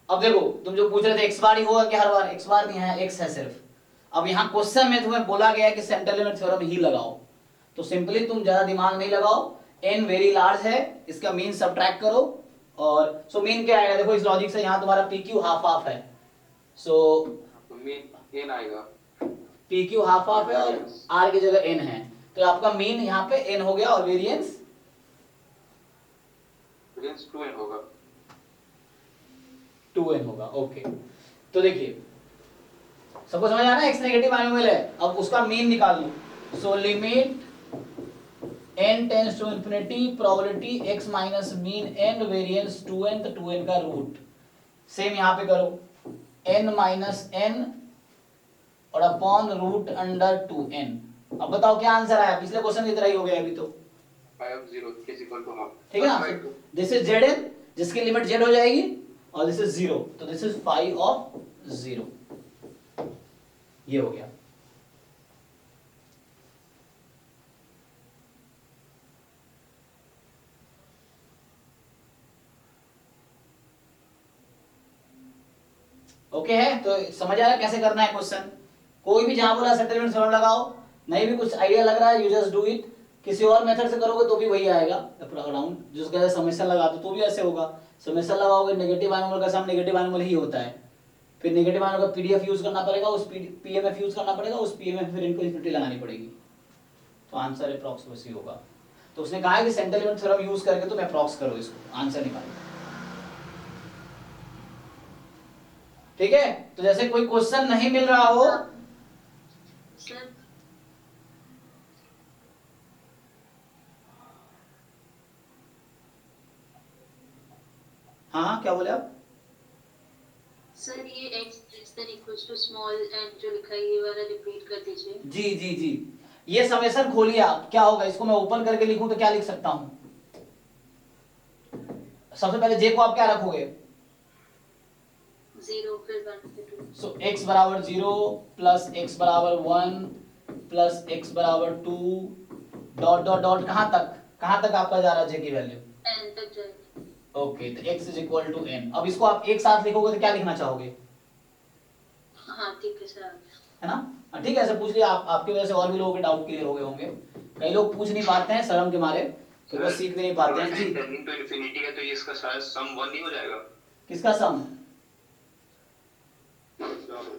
अब देखो तुम जो पूछ रहे थे x बार ही होगा क्या हर बार? x बार नहीं है, x है सिर्फ। अब यहाँ क्वेश्चन में तुम्हें बोला गया है कि सेंट्रल लिमिट थ्योरम ही लगाओ, तो सिंपली तुम ज्यादा दिमाग नहीं लगाओ, n वेरी लार्ज है, इसका मीन सब्ट्रैक्ट करो और सो मीन क्या आएगा? देखो इस लॉजिक से यहाँ तुम्हारा pq हाफ हाफ है, सो तो मेन n आएगा। pq हाफ हाफ है और r की जगह n है, तो आपका मीन यहाँ पे n हो गया और वेरिएंस वेरिएंस 2n होगा। 2n होगा। ओके, तो देखिए सबको समझ आ रहा है? x नेगेटिव बाइनोमियल है, अब उसका मीन निकाल लो। So limit n tends to infinity, probability x minus mean n, variance 2n, तो 2n का रूट। सेम यहाँ पे करो, n माइनस n और अपॉन रूट अंडर 2n। अब बताओ क्या आंसर आया? पिछले क्वेश्चन की तरह ही हो गया अभी तो, 5 0 is equal to half। ठीक है ना? दिस इज zn जिसकी लिमिट z हो जाएगी और दिस इज 0, तो दिस इज 5 ऑफ 0, ये हो गया। ओके है? तो समझ आया कैसे करना है क्वेश्चन? कोई भी जहां बोला सेटलमेंट थ्योरम लगाओ, नहीं भी कुछ आइडिया लग रहा है, यू जस्ट डू इट। किसी और मेथड से करोगे तो भी वही आएगा अराउंड, जिसके वजह समेशन लगा दो तो भी ऐसे होगा। समेशन लगाओगे, नेगेटिव बाइनोमियल का सम नेगेटिव बाइनोमियल ही होता है, फिर नेगेटिव बाइनोमियल का पीडीएफ यूज करना पड़ेगा, उस पीएमएफ यूज करना पड़ेगा, उस पीएमएफ फिर इनको इन्फिनिटी लगानी पड़ेगी, तो आंसर अप्रॉक्स वैसे ही होगा। तो उसने कहा है कि सेंट्रल लिमिट थ्योरम यूज करके तुम अप्रॉक्स करो इसको, आंसर निकालो। ठीक है? तो जैसे कोई क्वेश्चन नहीं मिल रहा हो, सर हाँ क्या बोले आप? सर ये x less than equals to small n जो लिखा है ये वाला रिपीट कर दीजिए। जी जी जी, ये समेशन खोलिए आप, क्या होगा? इसको मैं ओपन करके लिखूं तो क्या लिख सकता हूं? सबसे पहले जे को आप क्या रखोगे? 0 फिर 1 फिर 2। सो x बराबर 0 प्लस x बराबर 1 प्लस x बराबर 2 डॉट डॉट डॉट, कहां तक आपका जा रहा है जे की वैल्यू? n तक जाएगा। ओके, तो x is equal to n। अब इसको आप एक साथ लिखोगे तो क्या लिखना चाहोगे? हाँ ठीक है सर। है ना? ठीक है, ऐसे पूछ लिया आप, आपकी वजह से और भी लोगों के डाउट क्लियर हो गए होंगे। कई लोग पूछ नहीं पाते हैं शर्म के मारे, तो वो सीख भी नहीं पाते हैं। जी, टेंडिंग टू इंफिनिटी है तो ये इसका शायद सम 1 नहीं हो जाएगा? किसका सम?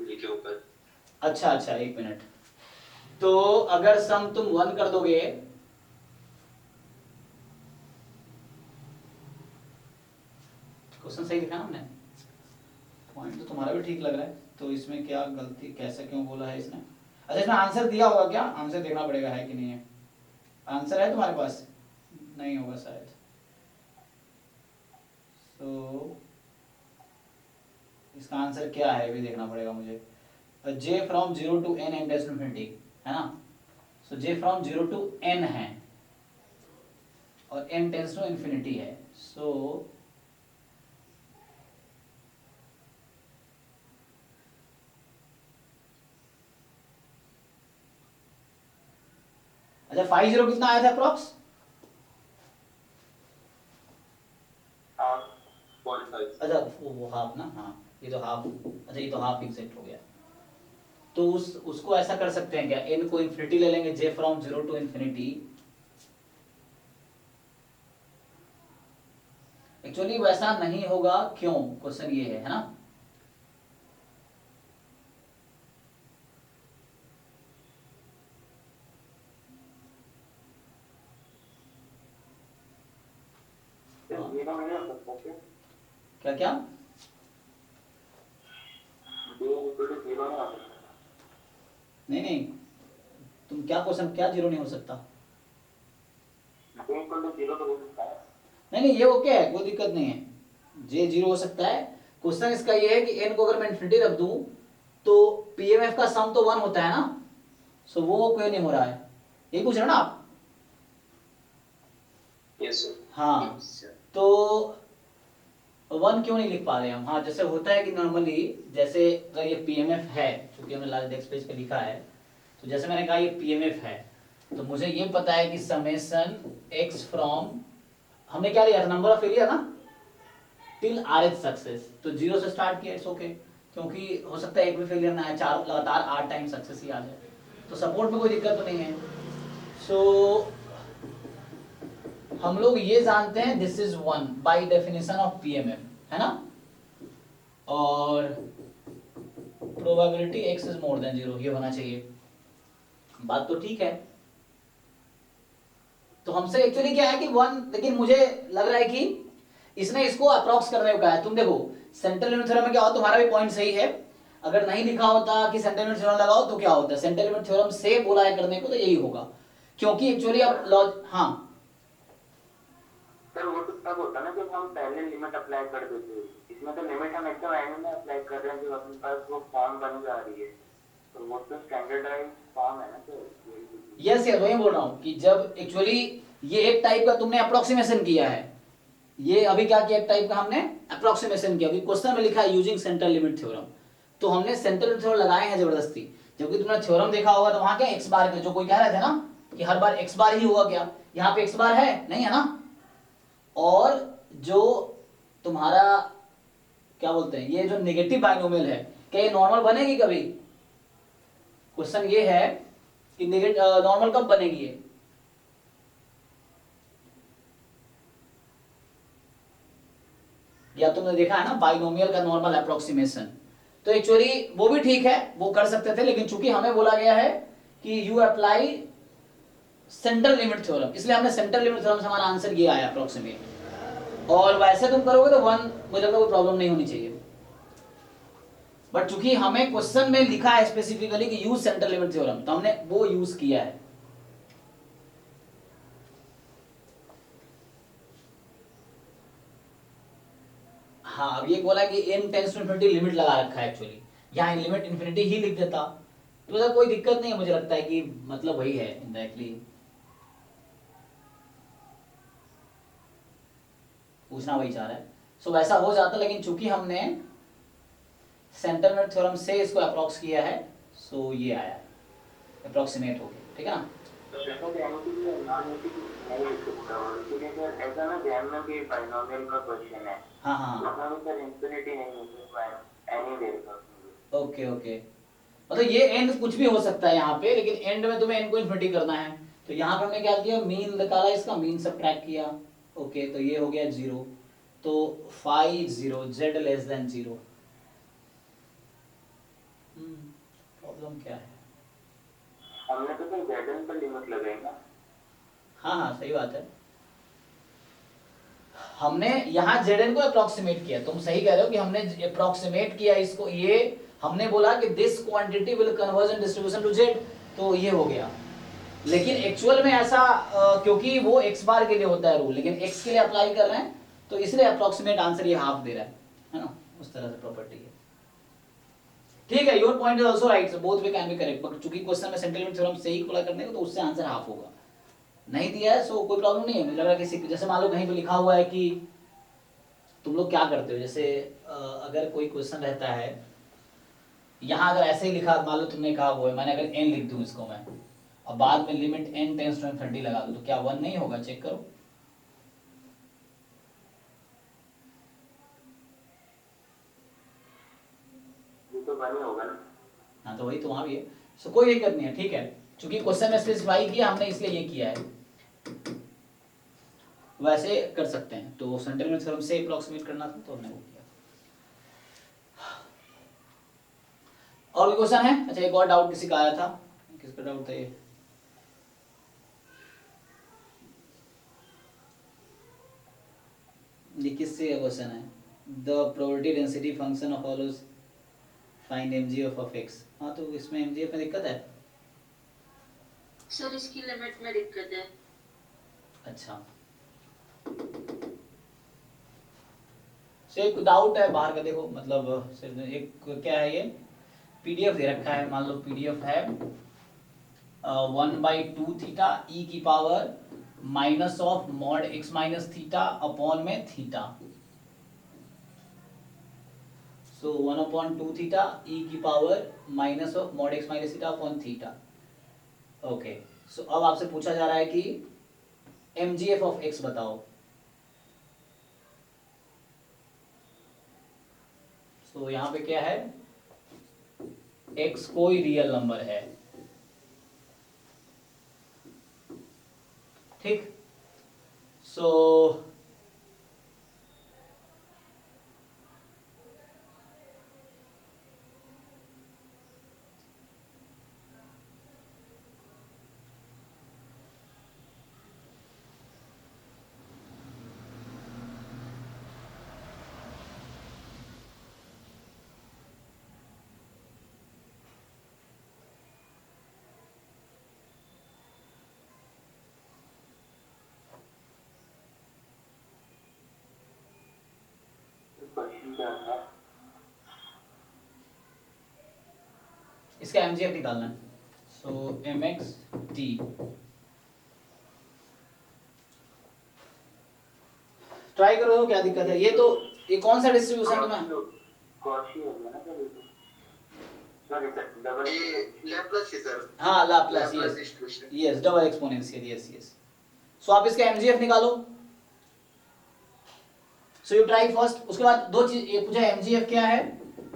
लिखे ऊपर। अच्छा अच्छा, एक मिनट। तो अगर सम तुम 1 कर दोगे, क्वेश्चन सही लिखा ना हमने? पॉइंट तो तुम्हारा भी ठीक लग रहा है, तो इसमें क्या गलती, कैसे क्यों बोला है इसने? अच्छा, इसमें आंसर दिया होगा क्या? आंसर देखना पड़ेगा है कि नहीं है। आंसर है तुम्हारे पास? नहीं होगा शायद। तो इसका आंसर क्या है भी देखना पड़ेगा मुझे। j from 0 to n n tends to infinity, है ना? So j from 0 to n है और n टेंड्स टू इंफिनिटी है। सो अच्छा, 50 कितना आया था अप्रॉक्स? 0.5। अच्छा वो हाफ ना, हाँ ये तो हाफ, अच्छा ये तो हाफ एग्जैक्ट हो गया। तो उसको ऐसा कर सकते हैं क्या, n को इंफिनिटी ले लेंगे, j from 0 to infinity. Actually वैसा नहीं होगा, क्यों? क्वेश्चन ये है ना? जीरो में नहीं हो सकता क्या? क्या क्या? जीरो नहीं हो सकता। नहीं नहीं, तुम क्या क्वेश्चन, क्या जीरो नहीं हो सकता? j इक्वल टू 0 तो हो सकता है। नहीं ये ओके है, कोई दिक्कत नहीं है, जे जीरो हो सकता है। क्वेश्चन इसका ये है कि एन को अगर मैं इन्फिनिटी रख दूं तो पीएमएफ का सम तो 1 होता है ना, सो वो क्यों नहीं हो रहा है, यही पूछ रहे हो ना आप? Yes sir. हाँ, तो 1 क्यों नहीं लिख पा रहे हम? हाँ, जैसे होता है कि नॉर्मली जैसे अगर ये पीएमएफ है, क्योंकि हमने लास्ट डेस्क पेज पे लिखा है, तो जैसे मैंने कहा ये पीएमएफ है, तो मुझे ये पता है कि समेशन एक्स फ्रॉम, हमने क्या लिया था, नंबर ऑफ एरिया ना, टिल आरएच सक्सेस, तो 0 से स्टार्ट किया, इट्स ओके, क्योंकि हो सकता है एक भी फेलियर ना आए, 4 लगातार 8 टाइम सक्सेस ही आ जाए, तो सपोर्ट में कोई दिक्कत तो नहीं है। सो हम लोग ये जानते हैं this is 1 by definition of PMF, है ना, और probability x is more than 0 ये होना चाहिए, बात तो ठीक है। तो हमसे एक्चुअली क्या है कि 1, लेकिन मुझे लग रहा है कि इसने इसको अप्रॉक्स करने को कहा है। तुम देखो सेंट्रल लिमिट थ्योरम में क्या होता, तुम्हारा भी पॉइंट सही है, अगर नहीं लिखा होता कि सेंट्रल लिमिट थ्योरम लगाओ तो क्या होता है, सेंट्रल लिमिट थ्योरम से बोला है करने को, तो यही होगा, क्योंकि एक्चुअली अब लॉज, हाँ सर वो तो तब होता ना जब हम पहले लिमिट अप्लाई कर देते हैं, इसमें तो लिमिट हम एकदम एंड में अप्लाई कर रहे हैं, जब अपने पास वो फॉर्म बन जा रही है, तो वो तो स्टैंडर्डाइज फॉर्म है ना सर। यस वही बोल रहा हूँ कि जब एक्चुअली ये एक टाइप का तुमने अप्रोक्सीमेशन किया है, ये अभी क्या किया, एक टाइप का हमने अप्रोक्सीमेशन किया, अभी क्वेश्चन में लिखा है यूजिंग सेंट्रल लिमिट थ्योरम, तो हमने सेंट्रल लिमिट थ्योरम लगाए हैं जबरदस्ती, जबकि तुमने थ्योरम देखा होगा तो वहां क्या एक्स बार का, जो कोई कह रहे थे ना कि हर बार एक्स बार ही होगा, क्या यहाँ पे एक्स बार है नहीं, है ना, और जो तुम्हारा क्या बोलते हैं, ये जो नेगेटिव बाइनोमियल है, क्या ये नॉर्मल बनेगी कभी? क्वेश्चन ये है कि नॉर्मल कब बनेगी ये? या तुमने देखा है ना बाइनोमियल का नॉर्मल अप्रोक्सीमेशन, तो एक्चुअली वो भी ठीक है, वो कर सकते थे, लेकिन चूंकि हमें बोला गया है कि you apply central limit theorem, इसलिए हमने सेंट्रल लिमिट थ्योरम से हमारा आंसर ये आया अप्रोक्सीमेट, और वैसे तुम करोगे तो 1 मुझे लगता है कोई प्रॉब्लम नहीं होनी चाहिए, बट चूंकि हमें क्वेश्चन में लिखा है स्पेसिफिकली कि यूज सेंट्रल लिमिट थ्योरम, तो हमने वो यूज किया है। हाँ, अब ये बोला कि n tends to infinity limit लगा रखा है, एक्चुअली यहाँ लिमिट इन्फिनिटी ही लिख देता तो मतलब कोई दिक्कत नहीं है, मुझे लगता है कि मतलब वही है इंडायरेक्टली, पूछना वही चाह रहा है, सो वैसा हो जाता, लेकिन चूंकि हमने सेंट्रल लिमिट थ्योरम से इसको अप्रॉक्स किया है, सो ये आया अप्रॉक्सीमेट हो गया, ठीक है ना। ऐसा ज्यामिति भी नॉन-नेगेटिव नहीं लिख सकता हूँ, क्योंकि सर ऐसा ना जैम में भी बाइनोमियल का क्वेश्चन है, हाँ हाँ उसमें भी सर इंफिनिटी नहीं हो सकता, एनी देगा। ओके ओके, मतलब ये एंड कुछ भी हो सकता है यहाँ पे, लेकिन एंड में तुम्हें एंड को इन्फिनिटी करना है, तो यहाँ पे हमने क्या किया, मीन निकाला, इसका मीन सबट्रैक्ट किया, ओके, तो ये हो गया 0, तो 5 0 z लेस देन 0, प्रॉब्लम क्या है? हमने तो सर जेडन पर लिमिट लगाई ना। हाँ हाँ सही बात है, हमने यहाँ zn को अप्रोक्सीमेट किया, तुम सही कह रहे हो कि हमने अप्रोक्सीमेट किया इसको, ये हमने बोला कि this quantity will converge in distribution to z, तो ये हो गया, लेकिन एक्चुअल में ऐसा क्योंकि वो x बार के लिए होता है रूल, लेकिन x के लिए अप्लाई कर रहे हैं, तो इसलिए अप्रोक्सीमेट आंसर ये हाफ दे रहा है ना, उस तरह से प्रॉपर्टी है, ठीक है। Your point is also right, both way can be correct, but चूंकि क्वेश्चन में सेंट्रल लिमिट थ्योरम से ही अप्लाई करने को, तो उससे आंसर हाफ होगा, नहीं दिया है सो कोई प्रॉब्लम नहीं है। मुझे लग रहा है कि जैसे मान लो कहीं पे लिखा हुआ है कि तुम लोग क्या करते हो, जैसे अगर कोई क्वेश्चन रहता है, यहाँ अगर ऐसे ही लिखा, मान लो तुमने कहा वो है, मैंने अगर n लिख दूं इसको मैं, और बाद में limit n tends to infinity लगा दूं, तो क्या 1 नहीं होगा? चेक करो, ये तो बनी होगा ना। हाँ तो वही तो वहां भी है, सो कोई दिक्कत नहीं है, ठीक है, क्योंकि क्वेश्चन में स्पेसिफाई किया हमने, इसलिए ये किया है, वैसे कर सकते हैं, तो सेंट्रल लिमिट थ्योरम से अप्रोक्सीमेट करना था, तो हमने वो किया। और भी क्वेश्चन है? अच्छा, एक और डाउट किसी का आया था, किसका डाउट था ये किससे क्वेश्चन है? The probability density function of all find mgf of x, हाँ तो इसमें mgf में दिक्कत है, सर इसकी लिमिट में दिक्कत है। अच्छा, एक डाउट है बाहर का, देखो मतलब सिर्फ एक क्या है, ये पीडीएफ दे रखा है, मान लो पीडीएफ है 1/2 थीटा ई की power minus of mod x minus theta upon में थीटा, सो 1/2 थीटा ई की power minus of mod x minus theta upon theta. Okay, so अब आपसे पूछा जा रहा है कि mgf ऑफ x बताओ। तो यहाँ पे क्या है, x कोई रियल नंबर है, ठीक। सो क्वेश्चन क्या है? इसका mgf निकालना है, सो mx t, ट्राई करो, क्या दिक्कत है। ये कौन सा डिस्ट्रीब्यूशन तुम्हें, कॉशी हो गया ना सर, ये सॉरी सर, डबल लैप्लास है सर। हाँ Laplace, Laplace yes distribution। Yes, double exponential, yes yes. So आप इसका mgf निकालो। सो यू ट्राई फर्स्ट, उसके बाद दो चीज ये पूछा, mgf क्या है,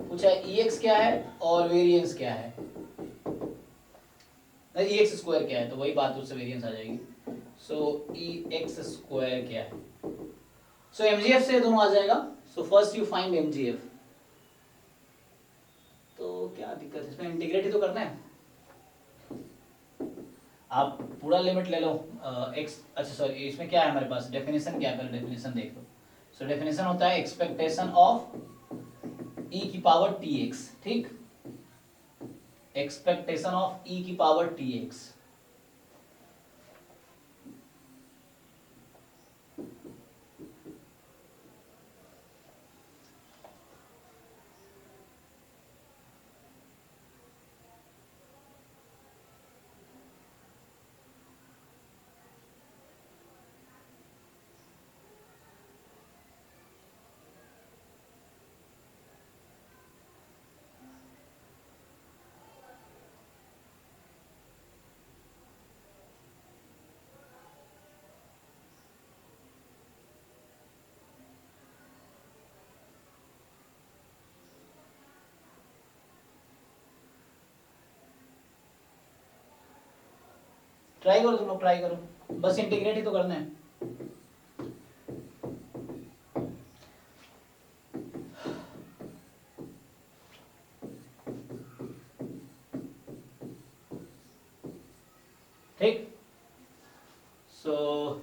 पूछा ex क्या है और वेरिएंस क्या है, ex स्क्वायर क्या है, तो वही बात, उससे वेरिएंस आ जाएगी। सो ex स्क्वायर क्या है, सो mgf से दोनों आ जाएगा। So first you find mgf, तो क्या दिक्कत है इसमें, इंटीग्रेट ही तो करना है, आप पूरा लिमिट ले लो x, अच्छा सॉरी इसमें क्या है हमारे पास, डेफिनेशन क्या है, पहले डेफिनेशन देख लो। सो डेफिनेशन होता है एक्सपेक्टेशन ऑफ e की पावर tx, ठीक, एक्सपेक्टेशन ऑफ e की पावर tx। ट्राई करो तुम लोग, ट्राई करो, बस इंटीग्रेट ही तो करना है। ठीक, सो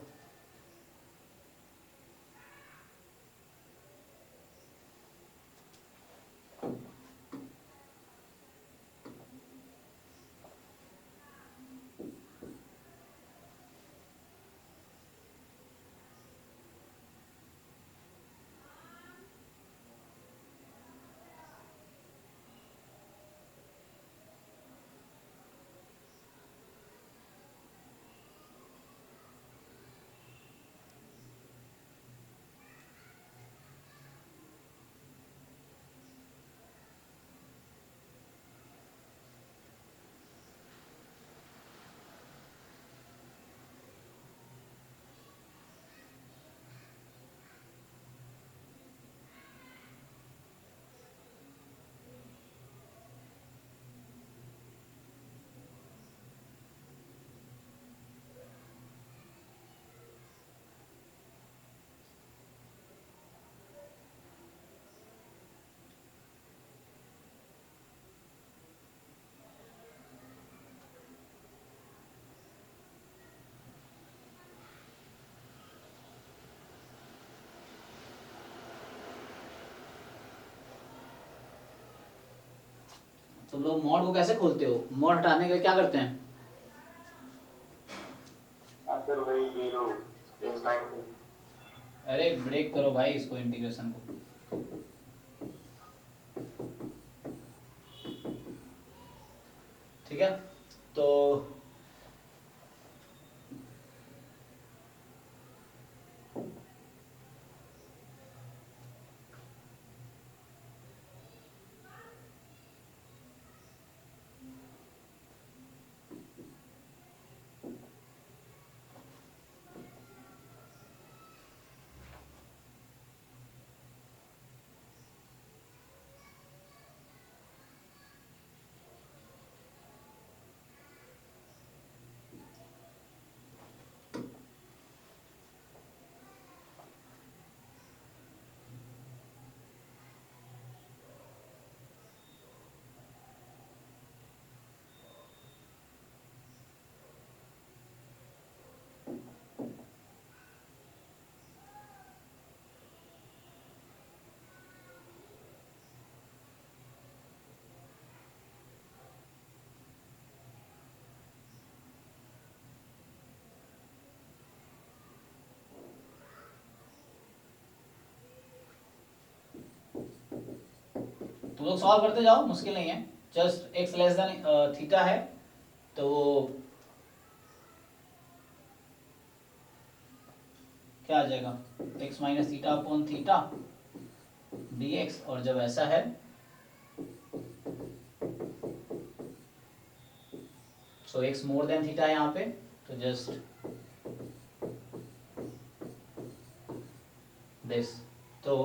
तुम लोग मॉड को कैसे खोलते हो, मॉड हटाने के लिए क्या करते हैं, आंसर वही 0 इनफाइनाइट। अरे ब्रेक करो भाई इसको, इंटीग्रेशन को। ठीक है, तो तुम लोग सॉल्व करते जाओ, मुश्किल नहीं है। Just x less than theta है तो क्या आ जाएगा, x minus theta upon theta D x. और जब ऐसा है सो एक्स मोर देन थीटा है यहाँ पे, तो जस्ट दिस। तो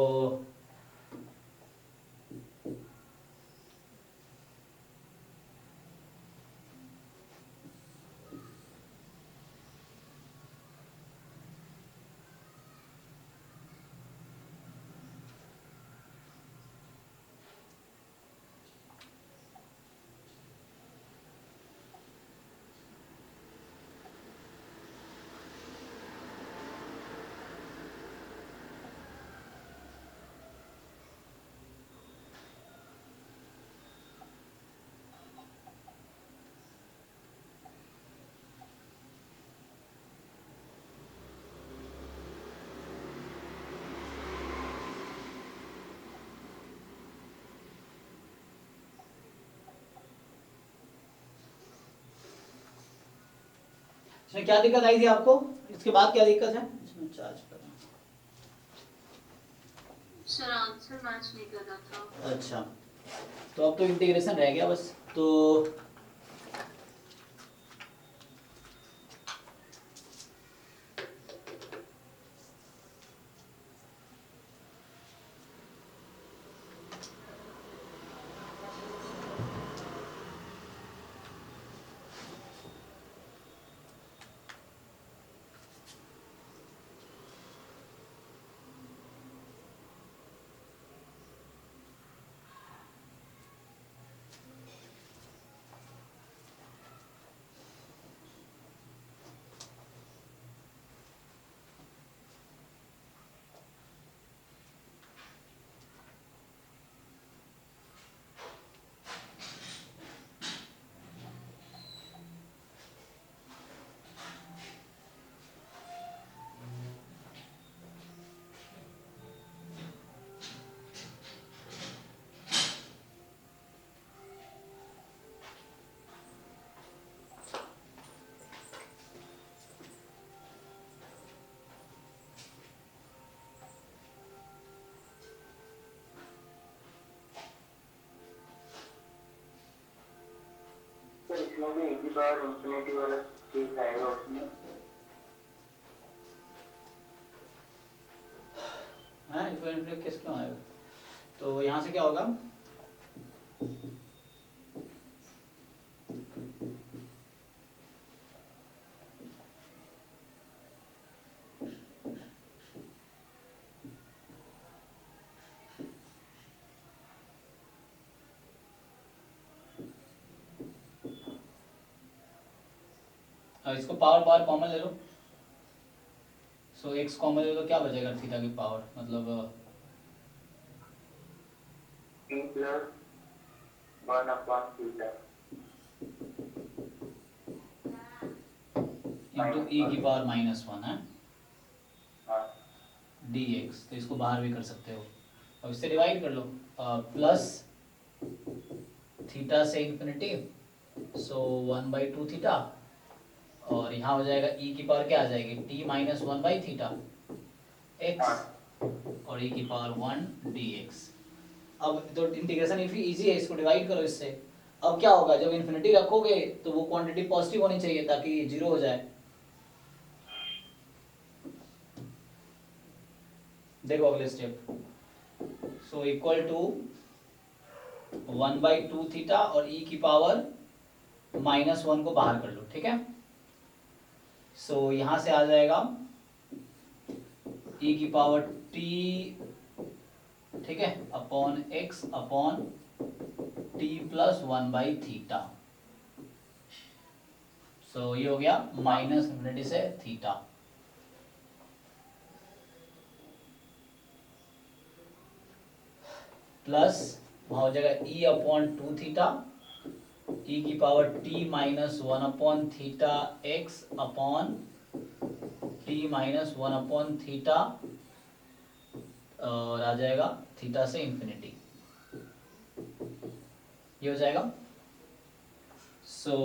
इसमें क्या दिक्कत आई थी आपको, इसके बाद क्या दिक्कत है इसमें, चार्ज करना। सर आंसर मैच नहीं कर रहा था। अच्छा, तो अब तो इंटीग्रेशन रह गया बस। तो सर इसमें भी एक ही बार इंफिनिटी वाला केस आएगा उसमें। हाँ इन्फिनिटी केस क्यों आएगा, तो यहाँ से क्या होगा, अब इसको पावर पावर कॉमन ले लो। सो एक्स कॉमन ले लो तो क्या बचेगा, थीटा की पावर मतलब p plus 1 upon theta. Into e की पावर -1 है हाँ dx, तो इसको बाहर भी कर सकते हो, अब इससे डिवाइड कर लो, प्लस थीटा से इन्फिनिटी, सो 1/2 थीटा, और यहाँ हो जाएगा e की पावर क्या आ जाएगी, t माइनस 1/थीटा x, और e की पावर 1 dx। अब तो इंटीग्रेशन इजी है, इसको डिवाइड करो इससे। अब क्या होगा, जब इन्फिनिटी रखोगे तो वो क्वांटिटी पॉजिटिव होनी चाहिए ताकि जीरो हो जाए। देखो अगले step, so equal to 1/2 theta और e की पावर -1 को बाहर कर लो, ठीक है। सो यहां से आ जाएगा e की पावर t, ठीक है, upon x upon t plus 1/थीटा। सो ये हो गया -∞ से थीटा, प्लस वहाँ हो जाएगा e अपॉन 2 थीटा, e की power t minus 1 upon theta x upon t minus 1 upon theta, और आ जाएगा थीटा से इन्फिनिटी, ये हो जाएगा। सो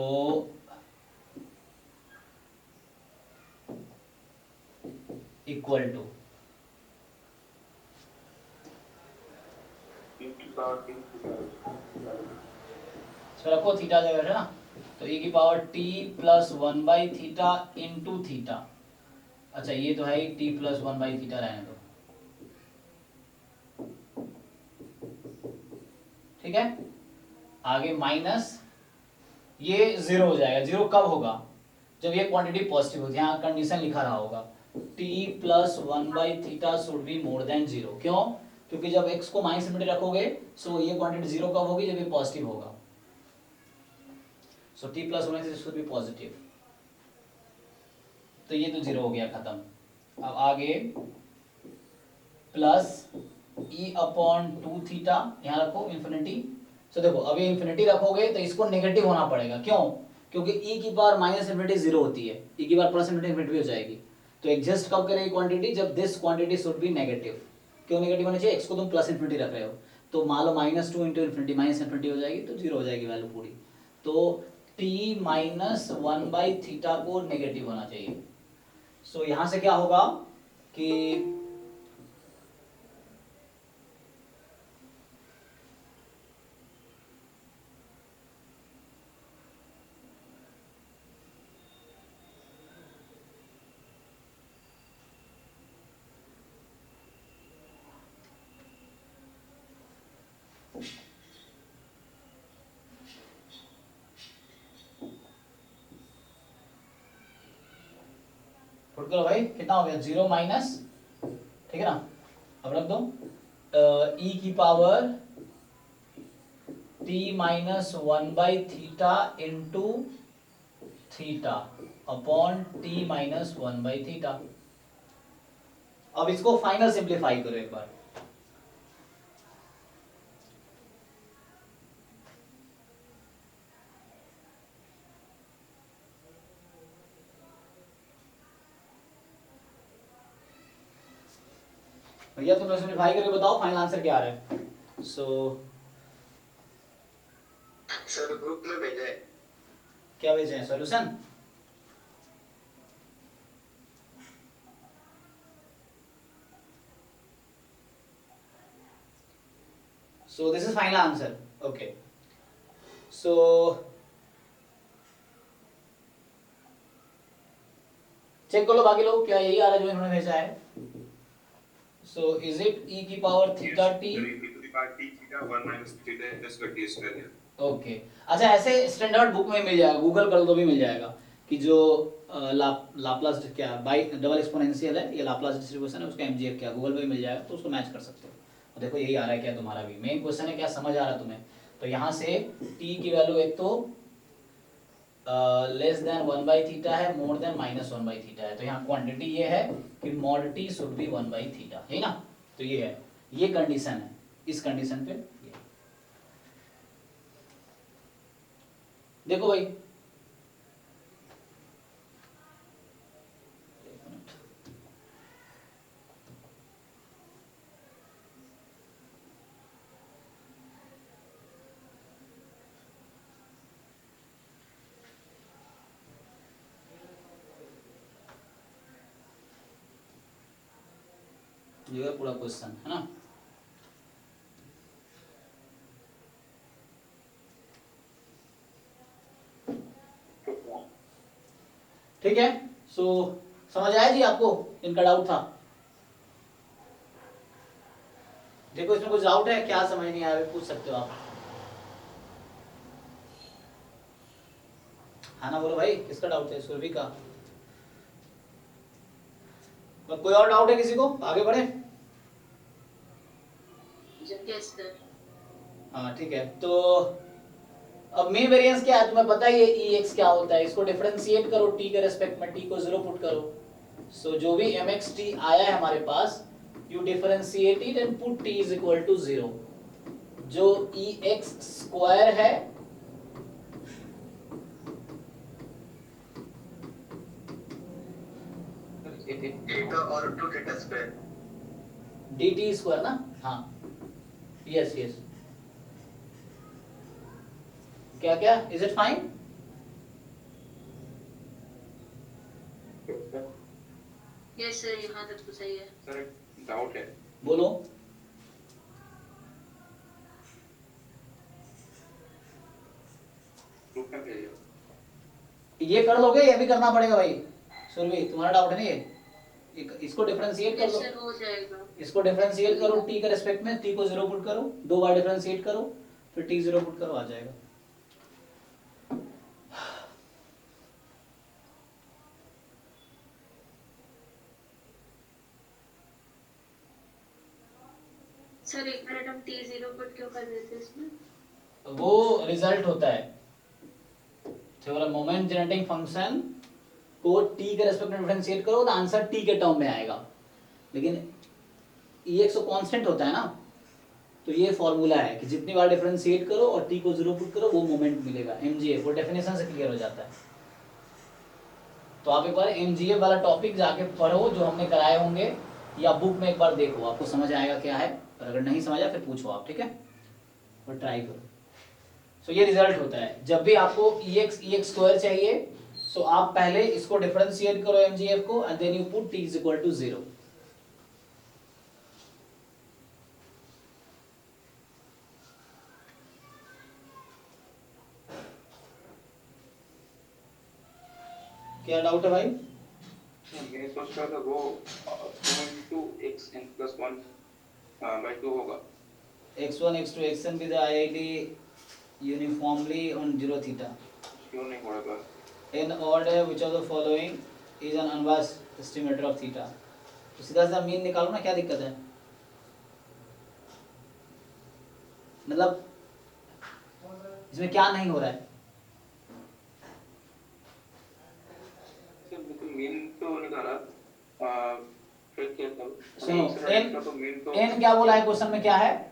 इक्वल टू e की पावर 3 इसमें रखो थीटा जगह है ना, तो e की पावर t प्लस 1/थीटा इंटू थीटा, अच्छा ये तो है ही t प्लस 1/थीटा रहने दो, ठीक है। आगे माइनस, ये जीरो हो जाएगा। जीरो कब होगा, जब ये क्वांटिटी पॉजिटिव होती है, यहाँ कंडीशन लिखा रहा होगा t प्लस 1/थीटा should be more than zero. क्यों, क्योंकि जब x को -∞ रखोगे सो ये क्वांटिटी जीरो कब होगी, जब ये पॉजिटिव होगा। सो t plus 1 should be positive, तो ये तो जीरो हो गया, खत्म। अब आगे प्लस e अपॉन 2 थीटा, यहाँ रखो इन्फिनिटी। सो देखो अभी इन्फिनिटी रखोगे तो इसको नेगेटिव होना पड़ेगा, क्यों, क्योंकि e की पावर -∞ जीरो होती है, e की पावर प्लस इन्फिनिटी भी हो जाएगी। तो एग्जिस्ट कब करेगी क्वांटिटी, जब this quantity should be negative. क्यों नेगेटिव होनी चाहिए, x को तुम प्लस इन्फिनिटी रख रहे हो, तो मान लो -2 इंटू इन्फिनिटी -∞ हो जाएगी, तो जीरो हो जाएगी वैल्यू पूरी। तो t माइनस 1/थीटा को नेगेटिव होना चाहिए। सो यहां से क्या होगा कि पुट करो भाई, कितना हो गया, 0 माइनस, ठीक है ना। अब रख दो e की पावर t माइनस 1/थीटा into theta upon t minus 1/थीटा। अब इसको फाइनल सिंप्लीफाई करो एक बार, भैया तुम सिंप्लीफाई करके बताओ फाइनल आंसर क्या आ रहा है। सो सर ग्रुप में भेजा है। क्या भेजे हैं, solution. So this is final answer. Okay. So check कर लो बाकी लोग क्या यही आ रहा है जो इन्होंने भेजा है। So is it e की पावर थीटा t? ओके अच्छा, ऐसे स्टैंडर्ड बुक में मिल जाएगा, गूगल कर दो भी मिल जाएगा कि जो लाप्लास क्या बाई डबल एक्सपोनेंशियल है, ये लाप्लास डिस्ट्रीब्यूशन है, उसका एमजीएफ क्या, गूगल पे भी मिल जाएगा, तो उसको मैच कर सकते हो। और देखो यही आ रहा है क्या तुम्हारा भी, मेन क्वेश्चन है क्या समझ आ रहा है तुम्हें। तो यहाँ से t की वैल्यू एक तो लेस देन 1/थीटा है, मोर देन -1/थीटा है, तो यहाँ क्वांटिटी ये है कि मॉड t शुड बी 1/थीटा, है ना। तो ये है, ये कंडीशन है, इस कंडीशन पे ये। देखो भाई ये है पूरा क्वेश्चन, है ना। ठीक है, सो समझ आया जी आपको, इनका डाउट था। देखो इसमें कुछ डाउट है, क्या समझ नहीं आया पूछ सकते हो आप। हाँ ना बोलो भाई, किसका डाउट है? सुरभि का। कोई और डाउट है किसी को? आगे बढ़े। Yes sir. हाँ ठीक है, तो अब मेन वेरिएंस क्या है तुम्हें पता ही है, EX क्या होता है। इसको डिफरेंशिएट करो t के रेस्पेक्ट में, t को 0 पुट करो। सो जो भी mxt आया है हमारे पास, you differentiate it and put t is equal to 0। जो EX स्क्वायर है थीटा और 2 थीटा स्क्वायर dt स्क्वायर ना, हाँ यस यस। क्या क्या, is it fine? Yes sir, यहाँ तक तो सही है। सर एक डाउट है, बोलो। प्रूफ में भेजिए। ये कर लोगे, ये भी करना पड़ेगा भाई। सुरभि तुम्हारा डाउट है ना ये, इसको डिफरेंशिएट कर यस लो। सर, हो जाएगा। इसको डिफरेंशिएट करो t के रेस्पेक्ट में, t को 0 पुट करो, 2 बार डिफरेंशिएट करो, फिर t 0 पुट करो, आ जाएगा। सर एक मिनट, हम t0 पुट क्यों कर रहे थे इसमें? वो रिजल्ट होता है, तो मोमेंट जनरेटिंग फंक्शन को t के रेस्पेक्ट में डिफरेंशिएट करो तो आंसर t के टर्म में आएगा। लेकिन EX तो कांस्टेंट होता है ना, तो ये फॉर्मूला है कि जितनी बार डिफरेंशिएट करो और t को 0 पुट करो वो मोमेंट मिलेगा। MGF वो डेफिनेशन से क्लियर हो जाता है। तो आप एक बार MGF वाला टॉपिक जाके पढ़ो जो हमने कराए होंगे, या बुक में एक बार देखो, आपको समझ आएगा क्या है। और अगर नहीं समझा फिर पूछो आप, ठीक है, और ट्राई करो। सो ये रिजल्ट होता है, जब भी आपको EX स्क्वायर चाहिए, सो आप पहले इसको डिफरेंशिएट करो MGF को, and then you put t is equal to 0। क्या डाउट है भाई? मैं सोच रहा था वो 2x(n+1)/2 होगा। x1 x2 xn with the IID uniformly on 0 theta. क्यों नहीं हो रहा? In order which of the following is an unbiased estimator of theta. तो सीधा सीधा मीन निकालो ना, क्या दिक्कत है? मतलब इसमें क्या नहीं हो रहा है? मीन तो निकाला, फिर क्या था? सुनो, तो मीन तो n क्या बोला है क्वेश्चन में, क्या है?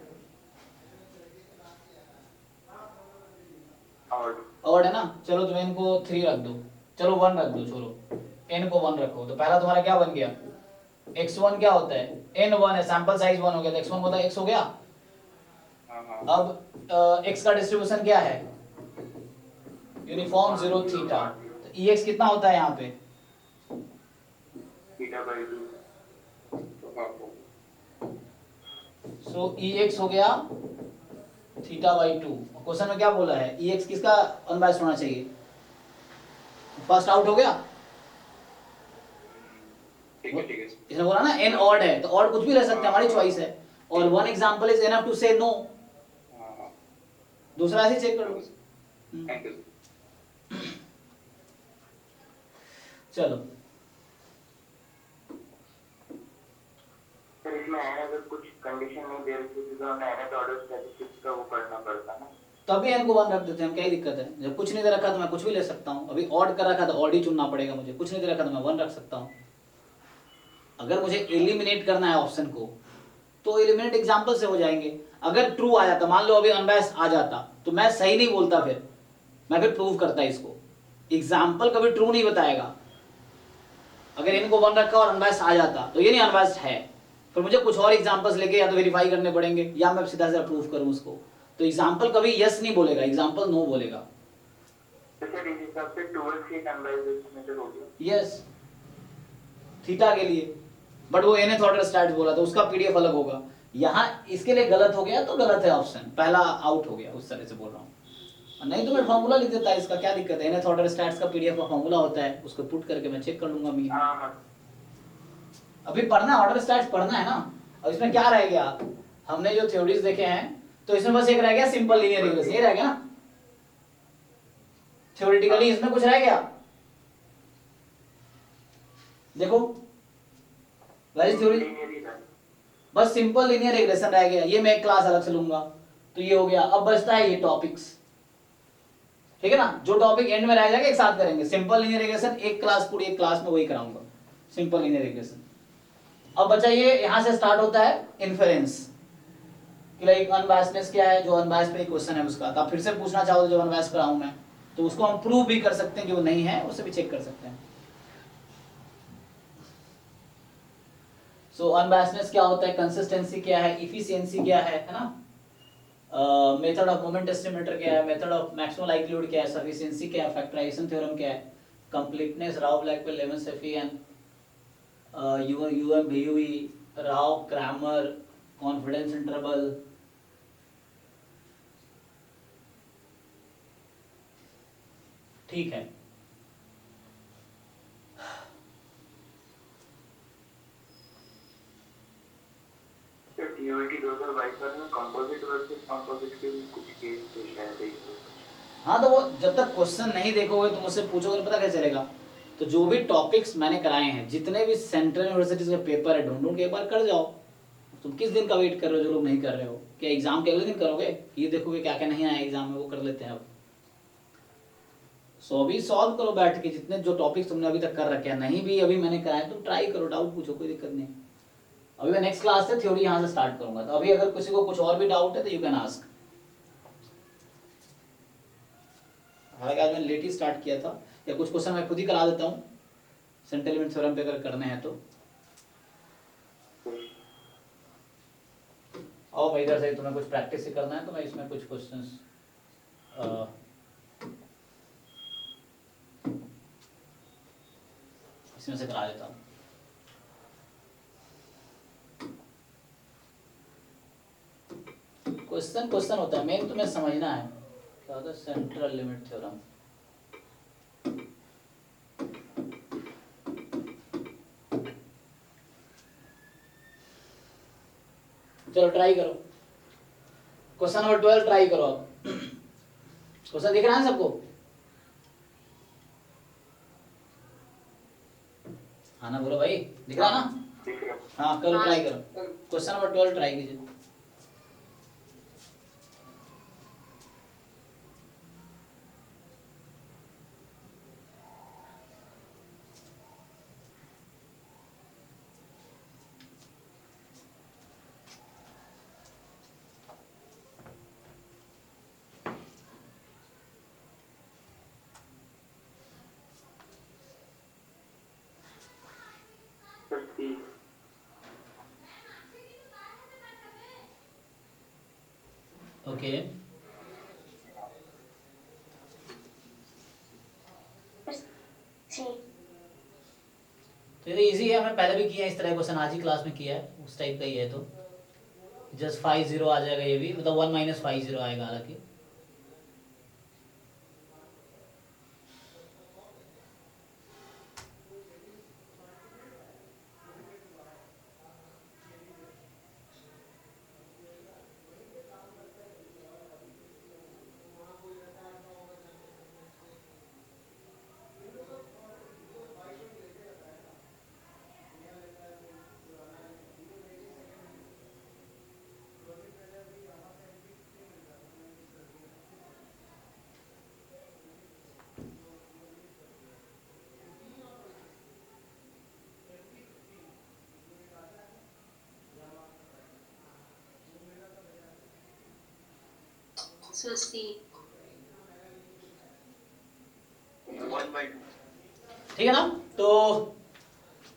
ऑड है ना। चलो तुम n को 3 रख दो, चलो 1 रख दो, छोड़ो n को 1 रखो। तो पहला तुम्हारा क्या बन गया? x1 क्या होता है? n1 है, सैंपल साइज 1 हो गया, तो x1 होता है x हो गया। अब x का डिस्ट्रीब्यूशन क्या है? Uniform 0 theta. तो EX कितना होता है यहाँ पे? θ/2। सो EX हो गया θ/2। क्वेश्चन में क्या बोला है? EX किसका अनबायस्ड होना चाहिए? फर्स्ट आउट हो गया। ठीक है ठीक है। इसने बोला ना n ऑड है, तो ऑड कुछ भी रह सकता है, हमारी चॉइस है। और one example is enough to say no. दूसरा ऐसे चेक कर लो। Thank you. चलो सर इसमें अगर कुछ कंडीशन नहीं दे रखी तो हमें nth ऑर्डर स्टैटिस्टिक्स का वो करना पड़ता ना। तभी n को 1 रख देते हैं हम, क्या ही दिक्कत है? जब कुछ नहीं दे रखा तो मैं कुछ भी ले सकता हूँ। अभी ऑड कर रखा तो ऑड ही चुनना पड़ेगा मुझे, कुछ नहीं दे रखा तो मैं 1 रख सकता हूँ। अगर मुझे एलिमिनेट करना है ऑप्शन को तो एलिमिनेट एग्जांपल से हो जाएंगे। अगर ट्रू आ जाता, मान लो अभी अनबायस्ड आ जाता, तो मैं सही नहीं बोलता, फिर मैं फिर प्रूव करता इसको। एग्जांपल कभी ट्रू नहीं बताएगा। अगर इनको 1 रखा और अनबायस्ड आ जाता तो ये नहीं अनबायस्ड है, फिर मुझे कुछ और एग्जांपल्स लेके या तो वेरीफाई करने पड़ेंगे या मैं सीधा सीधा प्रूव करूं उसको। तो एग्जांपल कभी यस नहीं बोलेगा, एग्जांपल नो बोलेगा। तो सर इस हिसाब से 2x एक अनबायस्ड एस्टिमेटर हो गया। यस, थीटा के लिए बट वो nth ऑर्डर स्टार्ट बोला तो उसका पीडीएफ अलग होगा। यहाँ इसके लिए गलत हो गया तो गलत है ऑप्शन, पहला आउट हो गया, उस तरह से बोल रहा हूँ। नहीं तो मैं फॉर्मूला लिख देता है, इसका क्या दिक्कत है। nth ऑर्डर स्टार्ट्स का पीडीएफ का फॉर्मूला होता है, उसको पुट करके मैं चेक कर लूंगा मीन। अभी पढ़ना, ऑर्डर स्टार्ट्स पढ़ना है ना। और इसमें क्या रह गया, हमने जो थ्योरीज देखे हैं तो इसमें बस एक रह गया सिंपल लीनियर रिग्रेशन, ये रह गया ना। थ्योरेटिकली इसमें कुछ रह गया, देखो वेरी थ्योरी, बस सिंपल लीनियर रिग्रेशन रह गया। ये मैं एक क्लास अलग से लूंगा तो ये हो गया। अब बचता है ये टॉपिक्स, ठीक है ना। जो टॉपिक एंड में रह जाएगा एक साथ करेंगे। सिंपल लीनियर रिग्रेशन एक क्लास, पूरी एक क्लास में वही कराऊंगा, सिंपल लीनियर रिग्रेशन। अब बचा ये, यहां से स्टार्ट होता है इन्फेरेंस कि लाइक अनबायस्डनेस क्या है, जो अनबायस्ड पे क्वेश्चन है उसका। तो आप फिर से पूछना चाहो तो जो अनबायस्ड कराऊं मैं, तो उसको हम प्रूव भी कर सकते हैं कि वो नहीं है, उसे भी चेक कर सकते हैं। सो अनबायस्डनेस क्या होता है, कंसिस्टेंसी क्या है, इफिशिएंसी क्या है ना, मेथड ऑफ मोमेंट एस्टिमेटर क्या है, मेथड ऑफ मैक्सिमम लाइक्लीहुड क्या है, सफिशिएंसी क्या है, फैक्टराइजेशन थ्योरम क्या है, completeness, Rao Blackwell, Lehmann Scheffe, UMVUE, Rao Cramer, confidence interval. ठीक है, टीओटी 2022 में कंपोजिट वर्सेस कंपोजिट के भी कुछ केस थे शायद। हाँ तो वो जब तक क्वेश्चन नहीं देखोगे तो मुझसे पूछोगे तो पता कैसे चलेगा। तो जो भी टॉपिक्स मैंने कराए हैं, जितने भी सेंट्रल यूनिवर्सिटीज के पेपर है, ढूंढ ढूंढ के एक बार कर जाओ। तुम किस दिन का वेट कर रहे हो, जो लोग नहीं कर रहे हो? क्या एग्जाम के अगले दिन करोगे? ये देखोगे क्या क्या नहीं आया एग्जाम में, वो कर लेते हैं अब। सो अभी सॉल्व करो बैठ के, जितने जो टॉपिक्स तुमने अभी तक कर रखे हैं। नहीं भी अभी मैंने कराए तो ट्राई करो, डाउट पूछो, कोई दिक्कत नहीं। अभी मैं नेक्स्ट क्लास से थ्योरी यहाँ से स्टार्ट करूंगा, तो अभी अगर किसी को कुछ और भी डाउट है तो यू कैन आस्क। हालांकि आज मैंने लेट ही स्टार्ट किया था, या कुछ क्वेश्चन मैं खुद ही करा देता हूँ सेंट्रल लिमिट थ्योरम पे अगर करने हैं तो। और भाई इधर से तुम्हें कुछ प्रैक्टिस ही करना है तो मैं इसमें कुछ क्वेश्चंस इसमें से करा देता हूँ। क्वेश्चन होता है, मेन तुम्हें समझना है क्या होता है सेंट्रल लिमिट थ्योरम। चलो ट्राई करो, क्वेश्चन नंबर 12 ट्राई करो। अब क्वेश्चन दिख रहा है सबको? हाँ ना, बोलो भाई, दिख रहा है ना? हाँ करो, ट्राई करो। क्वेश्चन नंबर 12 ट्राई कीजिए। ओके तो ये इजी है, हमने पहले भी किया है इस तरह क्वेश्चन, आज ही क्लास में किया है, उस टाइप का ही है। तो जस्ट 50 आ जाएगा, ये भी मतलब 1 - 50 आएगा हालांकि। So C. ठीक है ना। तो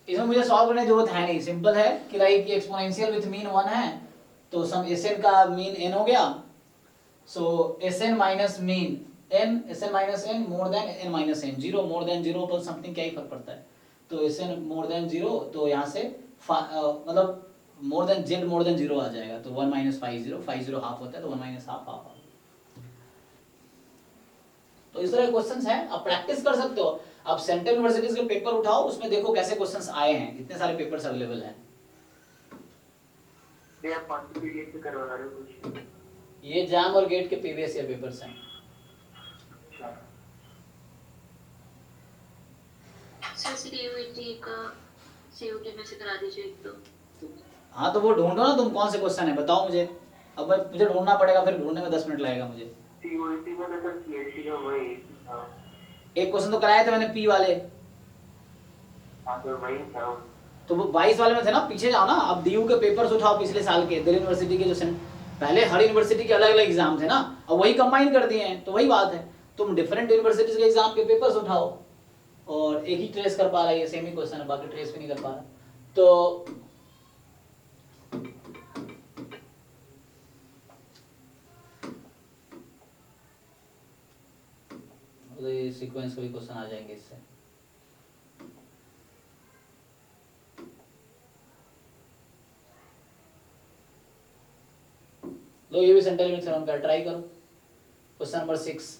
इसमें मुझे सॉल्व करने की जरूरत है नहीं, सिंपल है कि लाइक एक्सपोनेंशियल विथ मीन 1 है तो सम Sn का मीन n हो गया। सो Sn minus mean n, Sn minus n more than n minus n, 0 more than 0 पर समथिंग क्या ही फर्क पड़ता है। तो Sn मोर देन 0, तो यहाँ से मतलब more than Z more than 0 आ जाएगा, तो 1 माइनस 5 0 हाफ होता है, तो 1 माइनस हाफ हाफ। तो इस तरह के क्वेश्चंस हैं, आप प्रैक्टिस कर सकते हो। आप सेंट्रल यूनिवर्सिटीज के पेपर उठाओ, उसमें देखो कैसे क्वेश्चंस आए हैं, इतने सारे पेपर्स अवेलेबल हैं। ये आप कौन सी पीडीएफ से करवा रहे हो कुछ? ये जैम और गेट के प्रीवियस ईयर पेपर्स हैं। सर सीयूईटी का सीयूईटी में से करा दीजिए एक तो। हाँ तो वो ढूंढो ना तुम, कौन से क्वेश्चन है बताओ मुझे। अब मुझे ढूंढना पड़ेगा, फिर ढूंढने में 10 मिनट लगेगा मुझे। सीयूईटी में तो सर सीएससी का वही था। एक क्वेश्चन तो कराए थे मैंने पी वाले, हाँ तो वही था। तो वो 22 वाले में थे ना, पीछे जाओ ना। अब डीयू के पेपर्स उठाओ पिछले साल के, दिल्ली यूनिवर्सिटी के जो पहले हर यूनिवर्सिटी के अलग अलग एग्जाम थे ना, अब वही कंबाइन कर दिए हैं, तो वही बात है। तुम डिफरेंट यूनिवर्सिटीज के एग्जाम के पेपर्स उठाओ, और एक ही ट्रेस कर पा रहा है, ये सेम ही क्वेश्चन है, बाकी ट्रेस भी नहीं कर पा रहा। तो ये सीक्वेंस के भी क्वेश्चन आ जाएंगे इससे। लो ये भी सेंट्रल लिमिट थ्योरम का, ट्राई करो क्वेश्चन नंबर 6।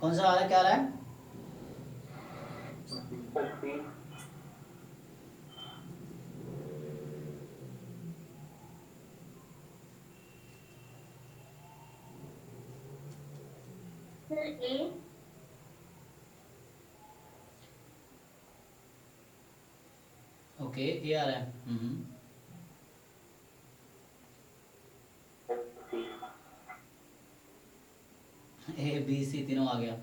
कौन सा आ रहा है, क्या आ रहा है? सर ए। ओके ये आ रहा है। ए बी सी तीनों आ गया।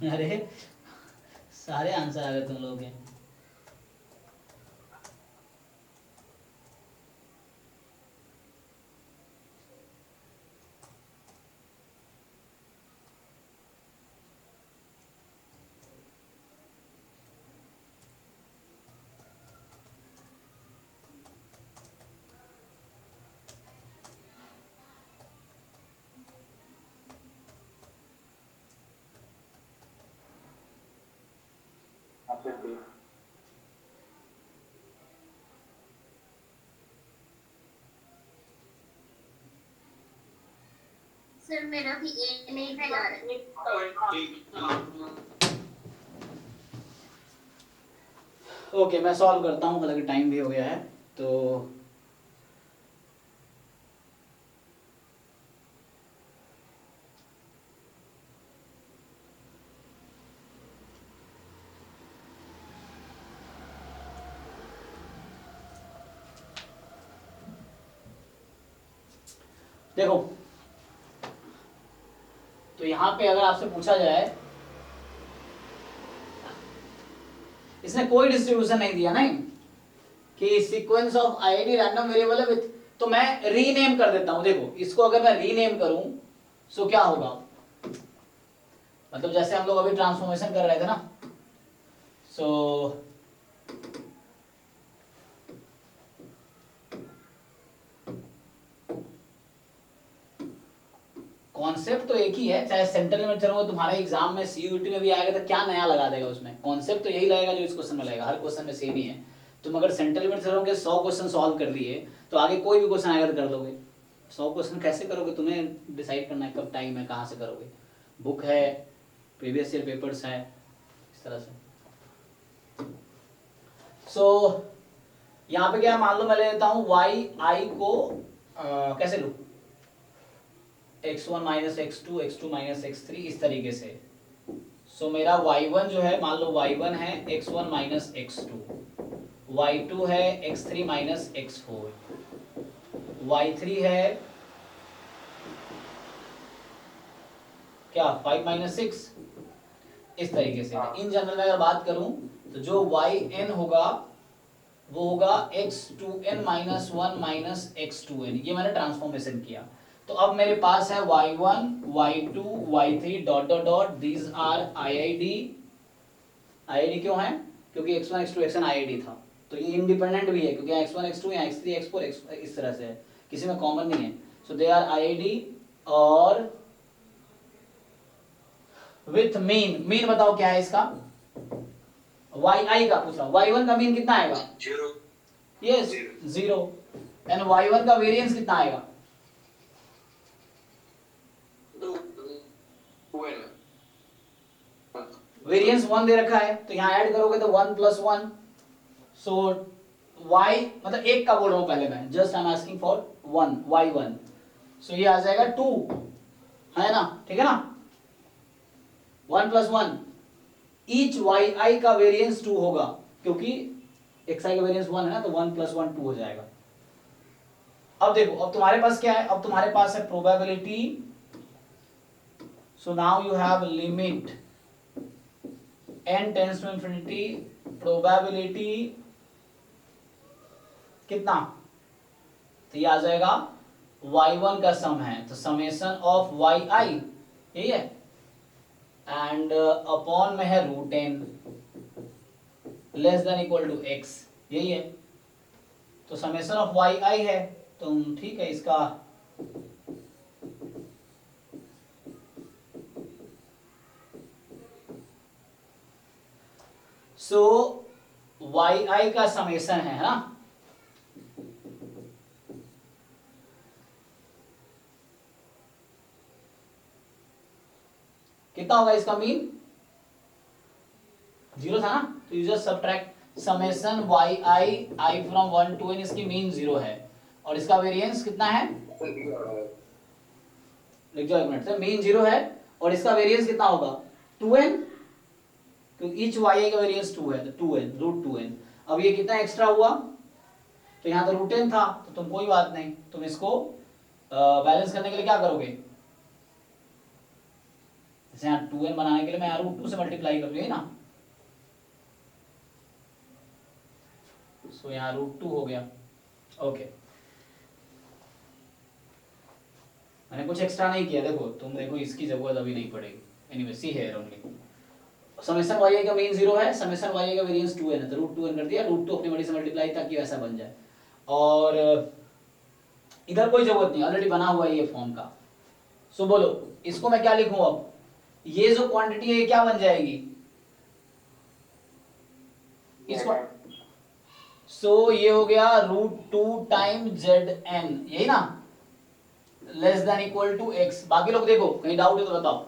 अरे सारे आंसर आ गए तुम लोगों के। सर मेरा भी ए नहीं दिया है। ओके, मैं सॉल्व करता हूँ, हालांकि टाइम भी हो गया है। तो देखो, तो यहाँ पे अगर आपसे पूछा जाए, इसने कोई डिस्ट्रीब्यूशन नहीं दिया नहीं कि sequence of IID random variable है विथ, तो मैं रीनेम कर देता हूं। देखो, इसको अगर मैं रीनेम करूं तो क्या होगा, मतलब जैसे हम लोग अभी ट्रांसफॉर्मेशन कर रहे थे ना, सो कॉन्सेप्ट तो एक ही है, चाहे सेंट्रल लिमिट थ्योरम हो, तुम्हारे एग्जाम में सीयूईटी में भी आएगा तो क्या नया लगा देगा उसमें, कॉन्सेप्ट तो यही लगेगा जो इस क्वेश्चन में लगेगा, हर क्वेश्चन में सेम ही है। तुम अगर सेंट्रल लिमिट थ्योरम के 100 क्वेश्चन सॉल्व कर लिए तो आगे कोई भी क्वेश्चन आएगा तो कर दोगे। 100 क्वेश्चन कैसे करोगे, तुम्हें डिसाइड करना है कब टाइम है, कहाँ से करोगे, बुक है, प्रीवियस ईयर पेपर्स है, इस तरह से। सो यहाँ पे क्या, मान लो मैं ले लेता हूँ वाई आई को कैसे लूँ, x1 minus x2, x2 minus x3, इस तरीके से। सो मेरा y1 जो है, मान लो y1 है x1 माइनस x2, y2 है x3 माइनस x4, y3 है क्या 5 माइनस 6, इस तरीके से। इन जनरल में अगर बात करूं तो जो yn होगा वो होगा x2n माइनस 1 माइनस x2n, ये मैंने ट्रांसफॉर्मेशन किया। तो अब मेरे पास है y1, y2, y3 dot dot dot, these are IID। IID क्यों है, क्योंकि x1 x2 xn IID था, तो ये इंडिपेंडेंट भी है क्योंकि x1 x2 या x3 x4 इस तरह से है, किसी में कॉमन नहीं है। सो दे आर IID और विथ मीन। मीन बताओ क्या है इसका, yi का पूछ रहा हूं, y1 का मीन कितना आएगा, 0 यस 0, एंड y1 का वेरिएंस कितना आएगा, 2n वेरिएंस 1 दे रखा है, तो यहाँ ऐड करोगे तो 1 प्लस 1, सो y मतलब एक का बोल रहा हूँ पहले मैं, just I am asking for 1, y1, सो ये आ जाएगा 2, है ना, ठीक है ना, 1 प्लस 1, ईच yi का वेरिएंस 2 होगा, क्योंकि xi का वेरिएंस 1 है ना, तो 1 प्लस 1 2 हो जाएगा। अब देखो, अब तुम्हारे पास क्या है, अब तुम्हारे पास है probability, so now you have limit n tends to infinity, probability कितना, तो ये आ जाएगा y1 का सम है, तो समेशन ऑफ yi, यही है, एंड अपॉन में है √n less than equal to x, यही है, तो समेशन ऑफ yi है, तो ठीक है, इसका सो yi का समेशन है ना, कितना होगा इसका मीन, 0 था ना, तो you just subtract summation yi I from 1 to n, इसकी मीन 0 है, और इसका वेरिएंस कितना है, लिख जाओ एक मिनट से, मीन 0 है और इसका वेरिएंस कितना होगा 2n, क्योंकि ईच yi का वेरिएंस 2 है, तो 2n √2n। अब ये कितना एक्स्ट्रा हुआ, तो यहाँ तो √n था, तो तुम कोई बात नहीं, तुम इसको बैलेंस करने के लिए क्या करोगे, जैसे यहाँ 2n बनाने के लिए मैं यहाँ √2 से मल्टीप्लाई कर यही ना, सो यहाँ √2 हो गया, ओके। मैंने कुछ एक्स्ट्रा नहीं किया, देखो तुम देखो इसकी जरूरत अभी नहीं पड़ेगी, anyway see here only. Summation yi का मीन 0 है, समेशन yi का वेरिएंस 2n है, तो √2n कर दिया, √2 अपनी मर्जी से मल्टीप्लाई ताकि वैसा बन जाए, और इधर कोई जरूरत नहीं, ऑलरेडी बना हुआ है ये फॉर्म का। सो बोलो इसको मैं क्या लिखूं, अब ये जो क्वांटिटी है ये क्या बन जाएगी, इसको, सो ये हो गया √2 टाइम zn, यही ना, less than equal to X. बाकी लोग देखो कहीं डाउट है तो बताओ।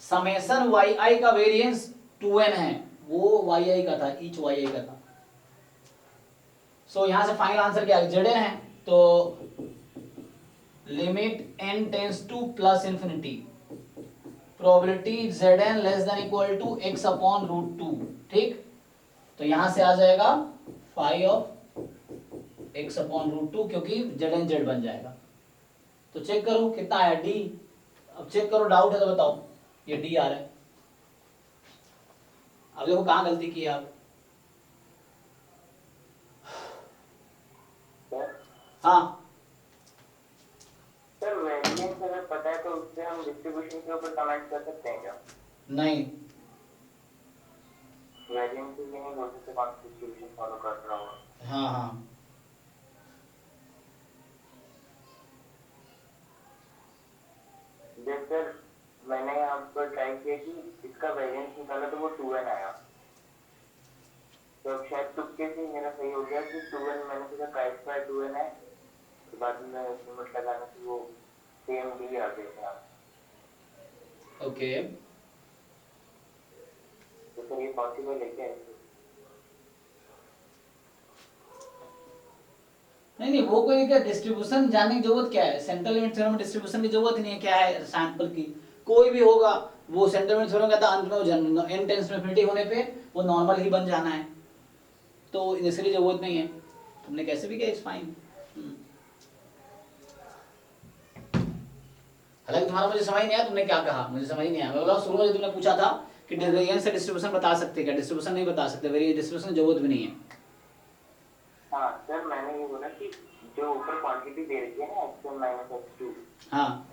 समेशन वाई आई का वेरिएंस 2n है, वो वाई आई का था, ईच वाई आई का था। सो यहां से फाइनल आंसर क्या है, जेडन है, तो limit n tends to plus infinity probability zn less than equal to x upon root 2, ठीक। तो यहां से आ जाएगा phi of x upon root 2, क्योंकि zn z बन जाएगा। तो चेक करो कितना आया, d। अब चेक करो, डाउट है तो बताओ। ये d आ रहा है। अब देखो कहां गलती की आप। हाँ सर वेरिएंस अगर पता है तो उससे हम डिस्ट्रीब्यूशन के ऊपर कमेंट कर सकते हैं क्या? नहीं, वेरिएंस से नहीं बोल सकते कौन सा डिस्ट्रीब्यूशन फॉलो कर रहा होगा। हाँ हाँ जैसे सर मैंने यहाँ पर ट्राई किया कि इसका वेरिएंस निकाला तो वो 2n आया, तो अब शायद तुक्के से मेरा सही हो गया कि 2n मैंने सोचा का स्क्वायर 2n है, तो बाद में लिमिट लगाने से वो सेम d आ गया। ओके। तो सर ये पॉसिबल है क्या? नहीं, वो कोई क्या डिस्ट्रीब्यूशन जानने की जरूरत क्या है, सेंट्रल लिमिट थ्योरम में डिस्ट्रीब्यूशन की जरूरत नहीं है। क्या है सैंपल की, कोई भी होगा वो सेंट्रल लिमिट थ्योरम कहता है अंत में n टेंस टू इंफिनिटी होने पे वो नॉर्मल ही बन जाना है, तो इसलिए जरूरत नहीं है। तुमने कैसे भी किया, इट्स फाइन। हालांकि तुम्हारा मुझे समझ नहीं आया, तुमने क्या कहा मुझे समझ नहीं आया। मैं बोला शुरू में तुमने पूछा था कि वेरिएंस से डिस्ट्रीब्यूशन बता सकते क्या, डिस्ट्रीब्यूशन नहीं बता सकते, वेरिएंस डिस्ट्रीब्यूशन जरूरत भी नहीं है। हाँ सर मैंने ये बोला कि जो ऊपर क्वांटिटी दे रखी है ना x1 - x2, हाँ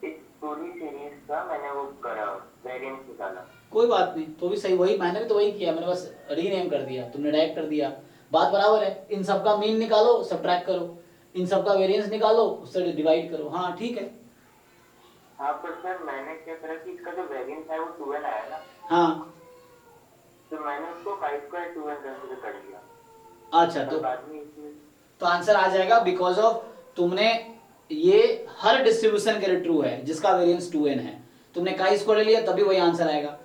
इस पूरी सीरीज का मैंने वो करा वेरिएंस निकाला। कोई बात नहीं, तो भी सही, वही मैंने भी तो वही किया, मैंने बस रीनेम कर दिया, तुमने डायरेक्ट कर दिया, बात बराबर है। इन सब का मीन निकालो, सब्ट्रैक्ट करो, इन सब का वेरिएंस निकालो, उससे डिवाइड करो। हाँ ठीक है। हाँ पर सर मैंने क्या करा कि इसका जो वेरिएंस है वो 2n आया ना, हाँ तो मैंने उसको का स्क्वायर 2n कंसीडर कर लिया। अच्छा, तो बाद में इसमें आंसर आ जाएगा बिकॉज ऑफ तुमने ये हर डिस्ट्रीब्यूशन के लिए ट्रू है जिसका वेरिएंस 2n है, तुमने का स्क्वायर ले लिया तभी वही आंसर आएगा।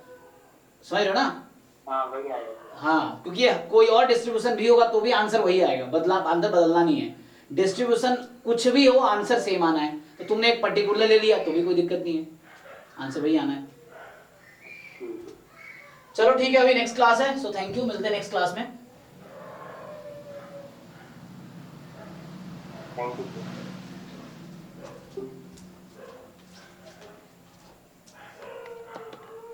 समझ रहे हो ना? हाँ वही आया। हाँ, क्योंकि कोई और डिस्ट्रीब्यूशन भी होगा तो भी आंसर वही आएगा, आंसर बदलना नहीं है। डिस्ट्रीब्यूशन कुछ भी हो आंसर सेम आना है, तो तुमने एक पर्टिकुलर ले लिया तो भी कोई दिक्कत नहीं है, आंसर वही आना है। चलो ठीक है, अभी नेक्स्ट क्लास है, सो थैंक यू, मिलते हैं नेक्स्ट क्लास में। Thank you.